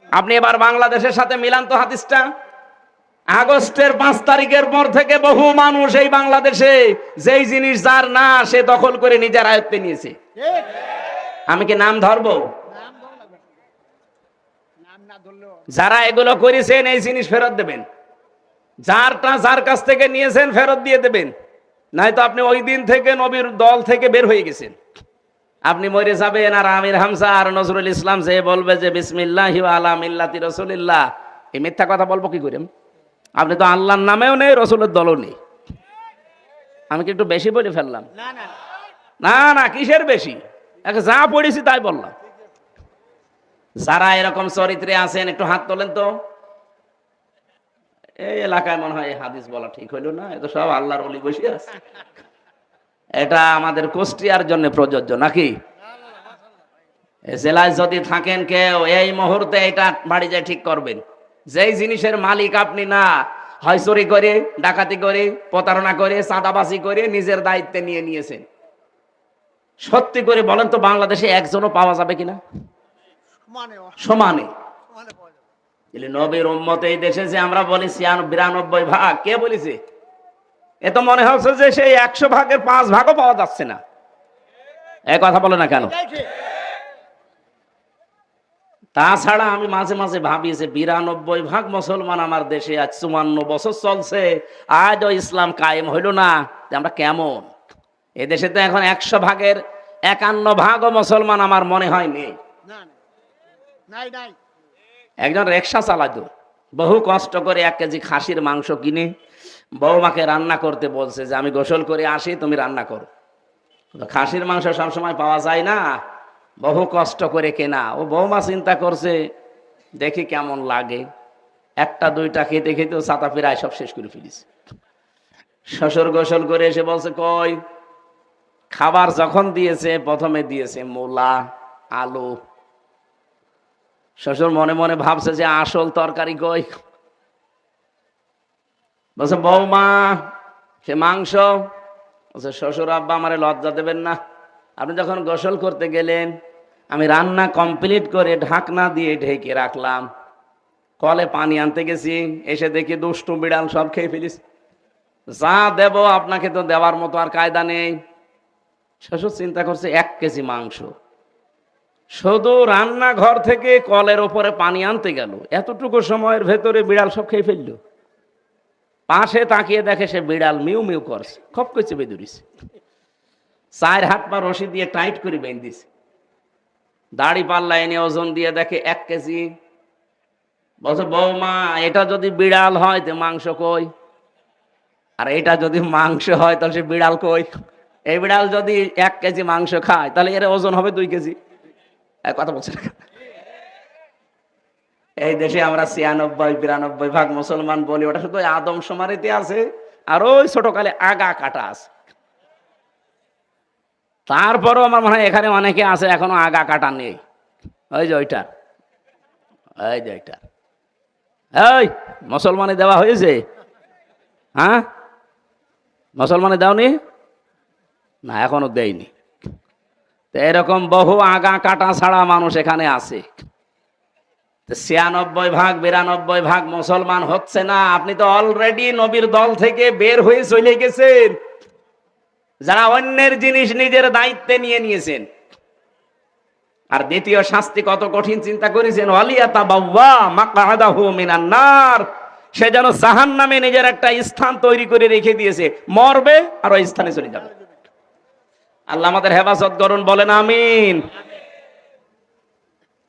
Speaker 1: আপনি এবার বাংলাদেশের সাথে মিলান তো হাদিসটা। আগস্টের 5 তারিখের পর থেকে বহু মানুষ এই বাংলাদেশে যেই জিনিস যার না, সে দখল করে নিজের আয়ত্তে নিয়েছে। আমি কি নাম ধরবো? যারা এগুলো করেছেন এই জিনিস ফেরত দেবেন, যারটা যার কাছ থেকে নিয়েছেন ফেরত দিয়ে দেবেন, নাই তো আপনি ওই দিন থেকে নবীর দল থেকে বের হয়ে গেছেন। আপনি মরে যাবেন, আর আমির হামজা আর নজরুল ইসলাম যে বলবে যে বিসমিল্লাহি ওয়া আলা মিল্লাতি রাসূলিল্লাহ, এই মিথ্যা কথা বলবো কি করে? আপনি তো আল্লাহর নামেও নেই, রসুলের দলও নেই। আমি কি একটু বেশি বলে ফেললাম? না না, কিসের বেশি, যা পড়েছি তাই বললাম। যারা এরকম চরিত্রে আছেন একটু হাত তোলেন তো। এই এলাকায় মনে হয় হাদিস বলা ঠিক হইল না, এত সব আল্লাহর ওলি বসে আছে। এটা আমাদের কুষ্টিয়ার জন্য প্রযোজ্য নাকি? জেলায় যদি থাকেন কেউ, এই মুহূর্তে এটা বাড়ি যায় ঠিক করবেন। যেই জিনিসের মালিক আপনি না, হয় চুরি করে, ডাকাতি করে, প্রতারণা করে, চাঁদাবাজি করে নিজের দায়িত্বে নিয়ে নিয়েছেন। সত্যি করে বলেন তো বাংলাদেশে একজনও পাওয়া যাবে কিনা সমানে? নবীর উম্মত এই দেশে যে আমরা বলি 92 ভাগ, কে বলেছে? এ তো মনে হচ্ছে যে সেই 100 ভাগের 5 ভাগও পাওয়া যাচ্ছে না। এই কথা বলে না কেন? তাছাড়া আমি মাঝে মাঝে ভাবি যে 92 ভাগ মুসলমান আমার দেশে, আজ 54 বছর চলছে, আজও ইসলাম কায়েম হইল না। আমরা কেমন? এদেশে তো এখন 100 ভাগের 51 ভাগও মুসলমান আমার মনে হয় নেই। একজন রিকশা চালাতো, বহু কষ্ট করে 1 কেজি খাসির মাংস কিনে বৌমাকে রান্না করতে বলছে যে আমি গোসল করে আসি, তুমি রান্না করো। খাসির মাংস সবসময় পাওয়া যায় না, বহু কষ্ট করে কেনা। ও বৌমা চিন্তা করছে দেখি কেমন লাগে, 1টা 2টা খেতে খেতে ছাতা ফিরায় সব শেষ করে ফেলিছে। শ্বশুর গোসল করে এসে বলছে কই? খাবার যখন দিয়েছে প্রথমে দিয়েছে মূলা, আলু। শ্বশুর মনে মনে ভাবছে যে আসল তরকারি কই? বলছে বৌমা সে মাংস। বলছে শ্বশুর আব্বা আমারে লজ্জা দেবেন না, আপনি যখন গোসল করতে গেলেন আমি রান্না কমপ্লিট করে ঢাকনা দিয়ে ঢেকে রাখলাম, কলে পানি আনতে গেছি, এসে দেখি দুষ্টু বিড়াল সব খেয়ে ফেলিস। যা দেব আপনাকে তো দেওয়ার মতো আর কায়দা নেই। শ্বশুর চিন্তা করছে 1 কেজি মাংস, শুধু রান্নাঘর থেকে কলের ওপরে পানি আনতে গেল, এতটুকু সময়ের ভেতরে বিড়াল সব খেয়ে ফেললো। পাশে তাকিয়ে দেখে সে বিড়াল মিউ মিউ করছে, খপ করছে বেদুরিছে। 4 হাত পা রশি দিয়ে টাইট করে বেঁধে দিছে। দাড়ি পাল্লা এনে ওজন দিয়ে দেখে 1 কেজি। বলছে বৌমা এটা যদি বিড়াল হয় তো মাংস কই? আর এটা যদি মাংস হয় তাহলে সে বিড়াল কই? এই বিড়াল যদি 1 কেজি মাংস খায় তাহলে এর ওজন হবে 2 কেজি। কথা বলছে না? এই দেশে আমরা 96-92 ভাগ মুসলমান বলি, ওটা শুধু আদম শুমারিতে আছে, আর ওই ছোটকালে আগা কাটা আছে। তারপরও আমার মনে হয় এখানে অনেকে আছে এখনো আগা কাটা নেই। ওই যে ওইটা, এই যে ওইটা, এই মুসলমানে দেওয়া হয়েছে? হ্যাঁ মুসলমানে দাওনি না, এখনো দেয়নি। তো এরকম বহু আগা কাটা ছাড়া মানুষ এখানে আছে। 96 ভাগ 92 ভাগ মুসলমান হচ্ছে না। আপনি তো অলরেডি নবীর দল থেকে বের হয়ে চলে গেছেন, যারা অন্যের জিনিস নিজের দায়িত্বে নিয়ে নিয়েছেন। আর দ্বিতীয় শাস্তি কত কঠিন চিন্তা করেছেন? ওয়ালিয়াতাবাওয়া মাকআদাহু মিনান নার, সে যেন জাহান্নামে নিজের একটা স্থান তৈরি করে রেখে দিয়েছে, মরবে আর ওই স্থানে চলে যাবে। আল্লাহ আমাদের হেফাজত করুন, বলেন আমিন।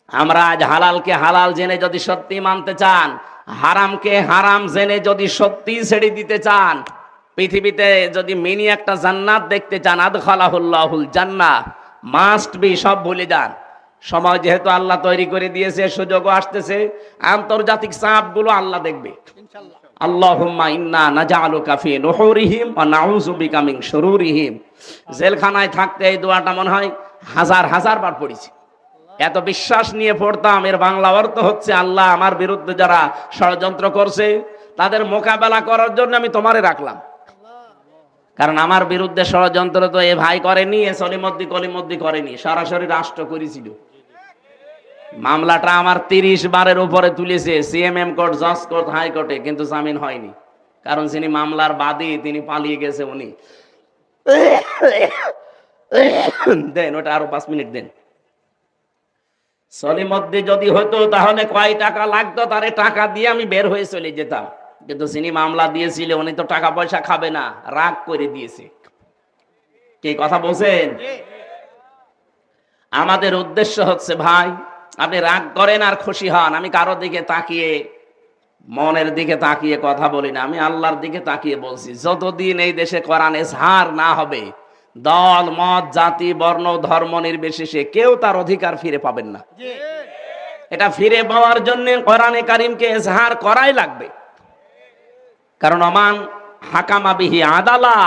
Speaker 1: আমরা আজ হালালকে হালাল জেনে যদি সত্যি মানতে চান, হারামকে হারাম জেনে যদি সত্যি ছেড়ে দিতে চান, পৃথিবীতে যদি মিনি একটা জান্নাত দেখতে চান, আদখালাহুল্লাহুল জান্নাহ, মাস্ট বি সব ভুলে যান। সময় যেহেতু আল্লাহ তৈরি করে দিয়েছে, সুযোগও আসতেছে, আন্তর্জাতিক চাপগুলো আল্লাহ দেখবে ইনশাআল্লাহ। আল্লাহুম্মা ইন্না নাজআলুকা ফি নুহুরিহিম ওয়া নাউযু বিকা মিন শুরুরিহিম। জেলখানায় থাকতে এই দোয়াটা মনে হয় হাজার হাজার বার পড়েছি। এত বিশ্বাস নিয়ে পড়তাম। এর বাংলা অর্থ হচ্ছে, আল্লাহ আমার বিরুদ্ধে যারা ষড়যন্ত্র করছে তাদের মোকাবেলা করার জন্য আমি তোমারে রাখলাম। কারণ আমার বিরুদ্ধে ষড়যন্ত্র তো এ ভাই করেনি, এ কলিমদ্দি করেনি, সরাসরি রাষ্ট্র করেছিল। মামলাটা আমার 30 বারের উপরে তুলেছে, সিএমএম কোর্ট, জজ কোর্ট, হাইকোর্টে, কিন্তু জামিন হয়নি। কারণ যিনি মামলার বাদী তিনি পালিয়ে গেছে। উনি দেন ওটা আরো 5 মিনিট দেন। সলিমদ্দি যদি হতো তাহলে কয় টাকা লাগতো, তারে টাকা দিয়ে আমি বের হয়ে চলে যেতাম। কিন্তু যিনি মামলা দিয়েছিল উনি তো টাকা পয়সা খাবে না, রাগ করে দিয়েছে। কি কথা বলছেন? আমাদের উদ্দেশ্য হচ্ছে, ভাই আপনি রাগ করেন আর খুশি হন, আমি কারো দিকে তাকিয়ে, মনের দিকে তাকিয়ে কথা বলি না, আমি আল্লাহর দিকে তাকিয়ে বলছি। যতদিন এই দেশে কোরআন এজহার না হবে, দল মত জাতি বর্ণ ধর্ম নির্বিশেষে কেউ তার অধিকার ফিরে পাবেন না। এটা ফিরে পাওয়ার জন্য কোরআনে কারিমকে এজহার করাই লাগবে। কারণ অমান হাকামা বিহি আদালা,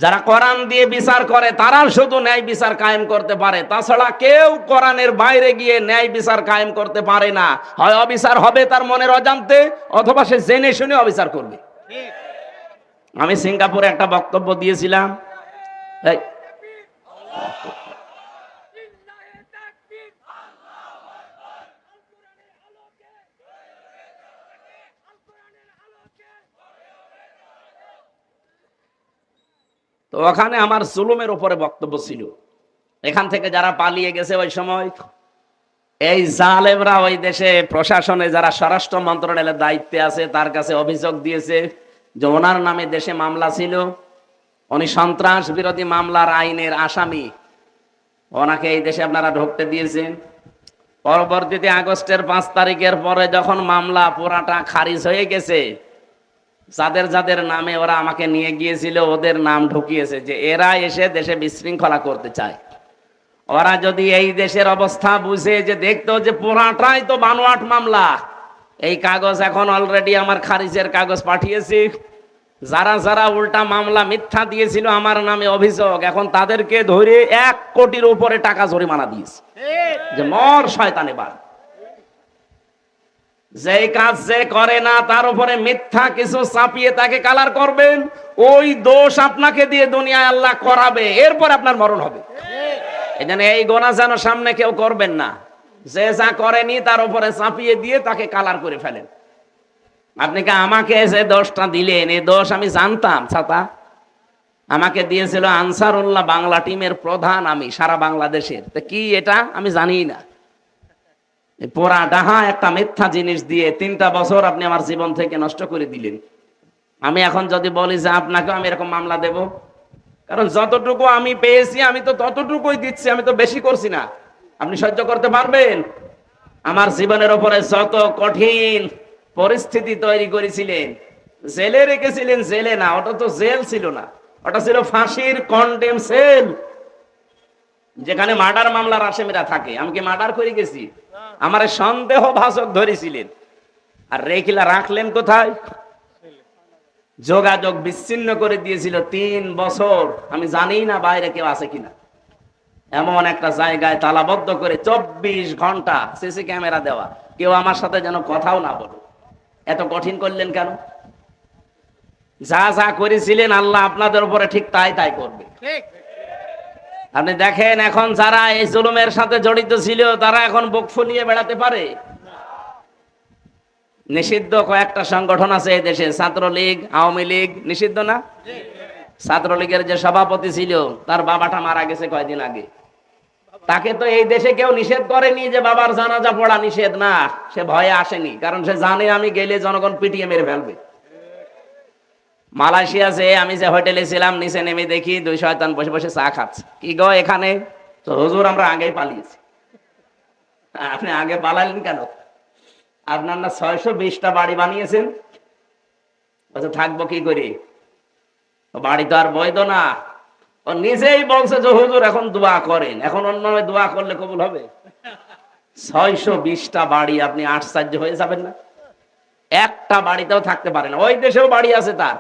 Speaker 1: যারা কোরআন দিয়ে বিচার করে তারা শুধু ন্যায় বিচার কায়েম করতে পারে, তাছাড়া কেউ কোরআনের বাইরে গিয়ে ন্যায় বিচার কায়েম করতে পারে না। হয় অবিচার হবে তার মনের অজান্তে, অথবা সে জেনে শুনে অবিচার করবে। আমি সিঙ্গাপুরে একটা বক্তব্য দিয়েছিলাম, তো ওখানে আমার জুলুমের উপরে বক্তব্য ছিল। এখান থেকে যারা পালিয়ে গেছে ওই সময়, এই জালেমরা ওই দেশে প্রশাসনে যারা স্বরাষ্ট্র মন্ত্রণালয়ের দায়িত্বে আছে তার কাছে অভিযোগ দিয়েছে যে ওনার নামে দেশে মামলা ছিল, উনি সন্ত্রাস বিরোধী মামলার আইনের আসামি, ওনাকে এই দেশে আপনারা ঢুকতে দিয়েছেন। পরবর্তীতে আগস্টের 5 তারিখের পরে যখন মামলা পুরাটা খারিজ হয়ে গেছে, যাদের যাদের নামে ওরা আমাকে নিয়ে গিয়েছিল ওদের নাম ঢুকিয়েছে যে এরা এসে দেশে বিশৃঙ্খলা করতে চায়। ওরা যদি এই দেশের অবস্থা বুঝে যে দেখতো যে পুরাটাই তো বানোয়াট মামলা, এই কাগজ এখন অলরেডি আমার খারিজের কাগজ পাঠিয়েছি, যারা যারা উল্টা মামলা মিথ্যা দিয়েছিল আমার নামে অভিযোগ, এখন তাদেরকে ধরে 1 কোটির উপরে টাকা জরিমানা দিয়েছে যে মর শয়তানে বার। যেই কাজ যে করে না তার উপরে মিথ্যা কিছু চাপিয়ে তাকে কালার করবেন, ওই দোষ আপনাকে দিয়ে দুনিয়ায় আল্লাহ করাবে, এরপর আপনার মরণ হবে। এজন্য এই গোনা যেন সামনে কেউ করবেন না, যে যা করেনি তার উপরে চাপিয়ে দিয়ে তাকে কালার করে ফেলেন। আপনি কি আমাকে যে দোষটা দিলেন, এই দোষ আমি জানতাম? ছাতা আমাকে দিয়েছিল আনসারুল্লাহ বাংলা টিমের প্রধান, আমি সারা বাংলাদেশের, তো কি এটা আমি জানি না। পোড়া ডাহা একটা মিথ্যা জিনিস দিয়ে 3টা বছর আপনি আমার জীবন থেকে নষ্ট করে দিলেন। আমি এখন যদি বলি যে আপনাকেও আমি এরকম মামলা দেব, কারণ যতটুকু আমি পেয়েছি আমি তো ততটুকুই দিচ্ছি, আমি তো বেশি করছি না। আপনি সহ্য করতে পারবেন? আমার জীবনের উপরে যত কঠিন পরিস্থিতি তৈরি করেছিলেন, জেলে রেখেছিলেন, জেলে না, ওটা তো জেল ছিল না, ওটা ছিল ফাঁসির কন্ডেম সেল, যেখানে মার্ডার মামলার আসামিরা থাকে। আমি কি মার্ডার করে গেছি? আমার সন্দেহ ভাজক ধরেছিলেন, আর রেখিলা রাখলেন কোথায়? যোগাযোগ বিচ্ছিন্ন করে দিয়েছিল 3 বছর। আমি জানি না বাইরে কেউ আছে কিনা, এমন একটা জায়গায় তালাবদ্ধ করে 24 ঘন্টা সিসি ক্যামেরা দেওয়া, কেউ আমার সাথে যেন কথাও না বলে। এত কঠিন করলেন কেন? যা যা করেছিলেন আল্লাহ আপনাদের উপরে ঠিক তাই তাই করবে। আপনি দেখেন এখন যারা এই জুলুমের সাথে জড়িত ছিল তারা এখন বুক ফুলিয়ে বেড়াতে পারে? নিষিদ্ধ কয়েকটা সংগঠন আছে এই দেশে, ছাত্রলীগ, আওয়ামী লীগ, নিষিদ্ধ না? ছাত্রলীগের যে সভাপতি ছিল তার বাবাটা মারা গেছে কয়েকদিন আগে, তাকে তো এই দেশে কেউ নিষেধ করেনি যে বাবার জানাজা পড়া নিষেধ না, সে ভয়ে আসেনি, কারণ সে জানে আমি গেলে জনগণ পিটিয়ে মেরে ফেলবে। মালয়েশিয়াতে আমি যে হোটেলে ছিলাম, নিচে নেমে দেখি 2 শয়তান বসে বসে চা খাচ্ছে। কি গো এখানে? তো হুজুর আমরা আগেই পালিয়েছি। আপনি আগে পালালেন কেন? আপনার না 620টা বাড়ি বানিয়েছেন, থাকবো কি করে? বাড়ি তো আর বৈধ না। ও নিজেই বলছে যে হুজুর এখন দোয়া করেন, এখন অন্য দোয়া করলে কবুল হবে? 620টা বাড়ি, আপনি আশ্চর্য হয়ে যাবেন না? একটা বাড়িতেও থাকতে পারে না। ওই দেশেও বাড়ি আছে তার,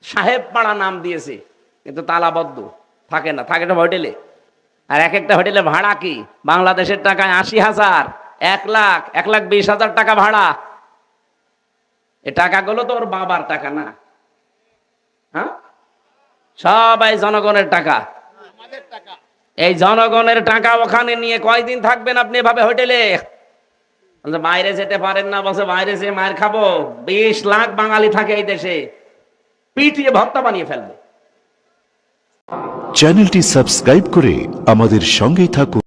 Speaker 1: সাহেব পাড়া নাম দিয়েছে, কিন্তু তালাবদ্ধ, থাকে না, থাকে হোটেলে। আর এক একটা হোটেলে ভাড়া কি বাংলাদেশের টাকায় 80,000, 1 লাখ, 1,20,000 টাকা ভাড়া। এই টাকাগুলো তো ওর বাবার টাকা না, হ্যাঁ, সবাই জনগণের টাকা। এই জনগণের টাকা ওখানে নিয়ে কয়দিন থাকবেন আপনি এভাবে হোটেলে? বাইরে যেতে পারেন না, বসে বাইরে যেয়ে মায়ের খাবো। 20 লাখ বাঙালি থাকে এই দেশে, পিটিয়ে ভর্তা বানিয়ে ফেলবে।
Speaker 2: চ্যানেলটি সাবস্ক্রাইব করে আমাদের সঙ্গেই থাকুন।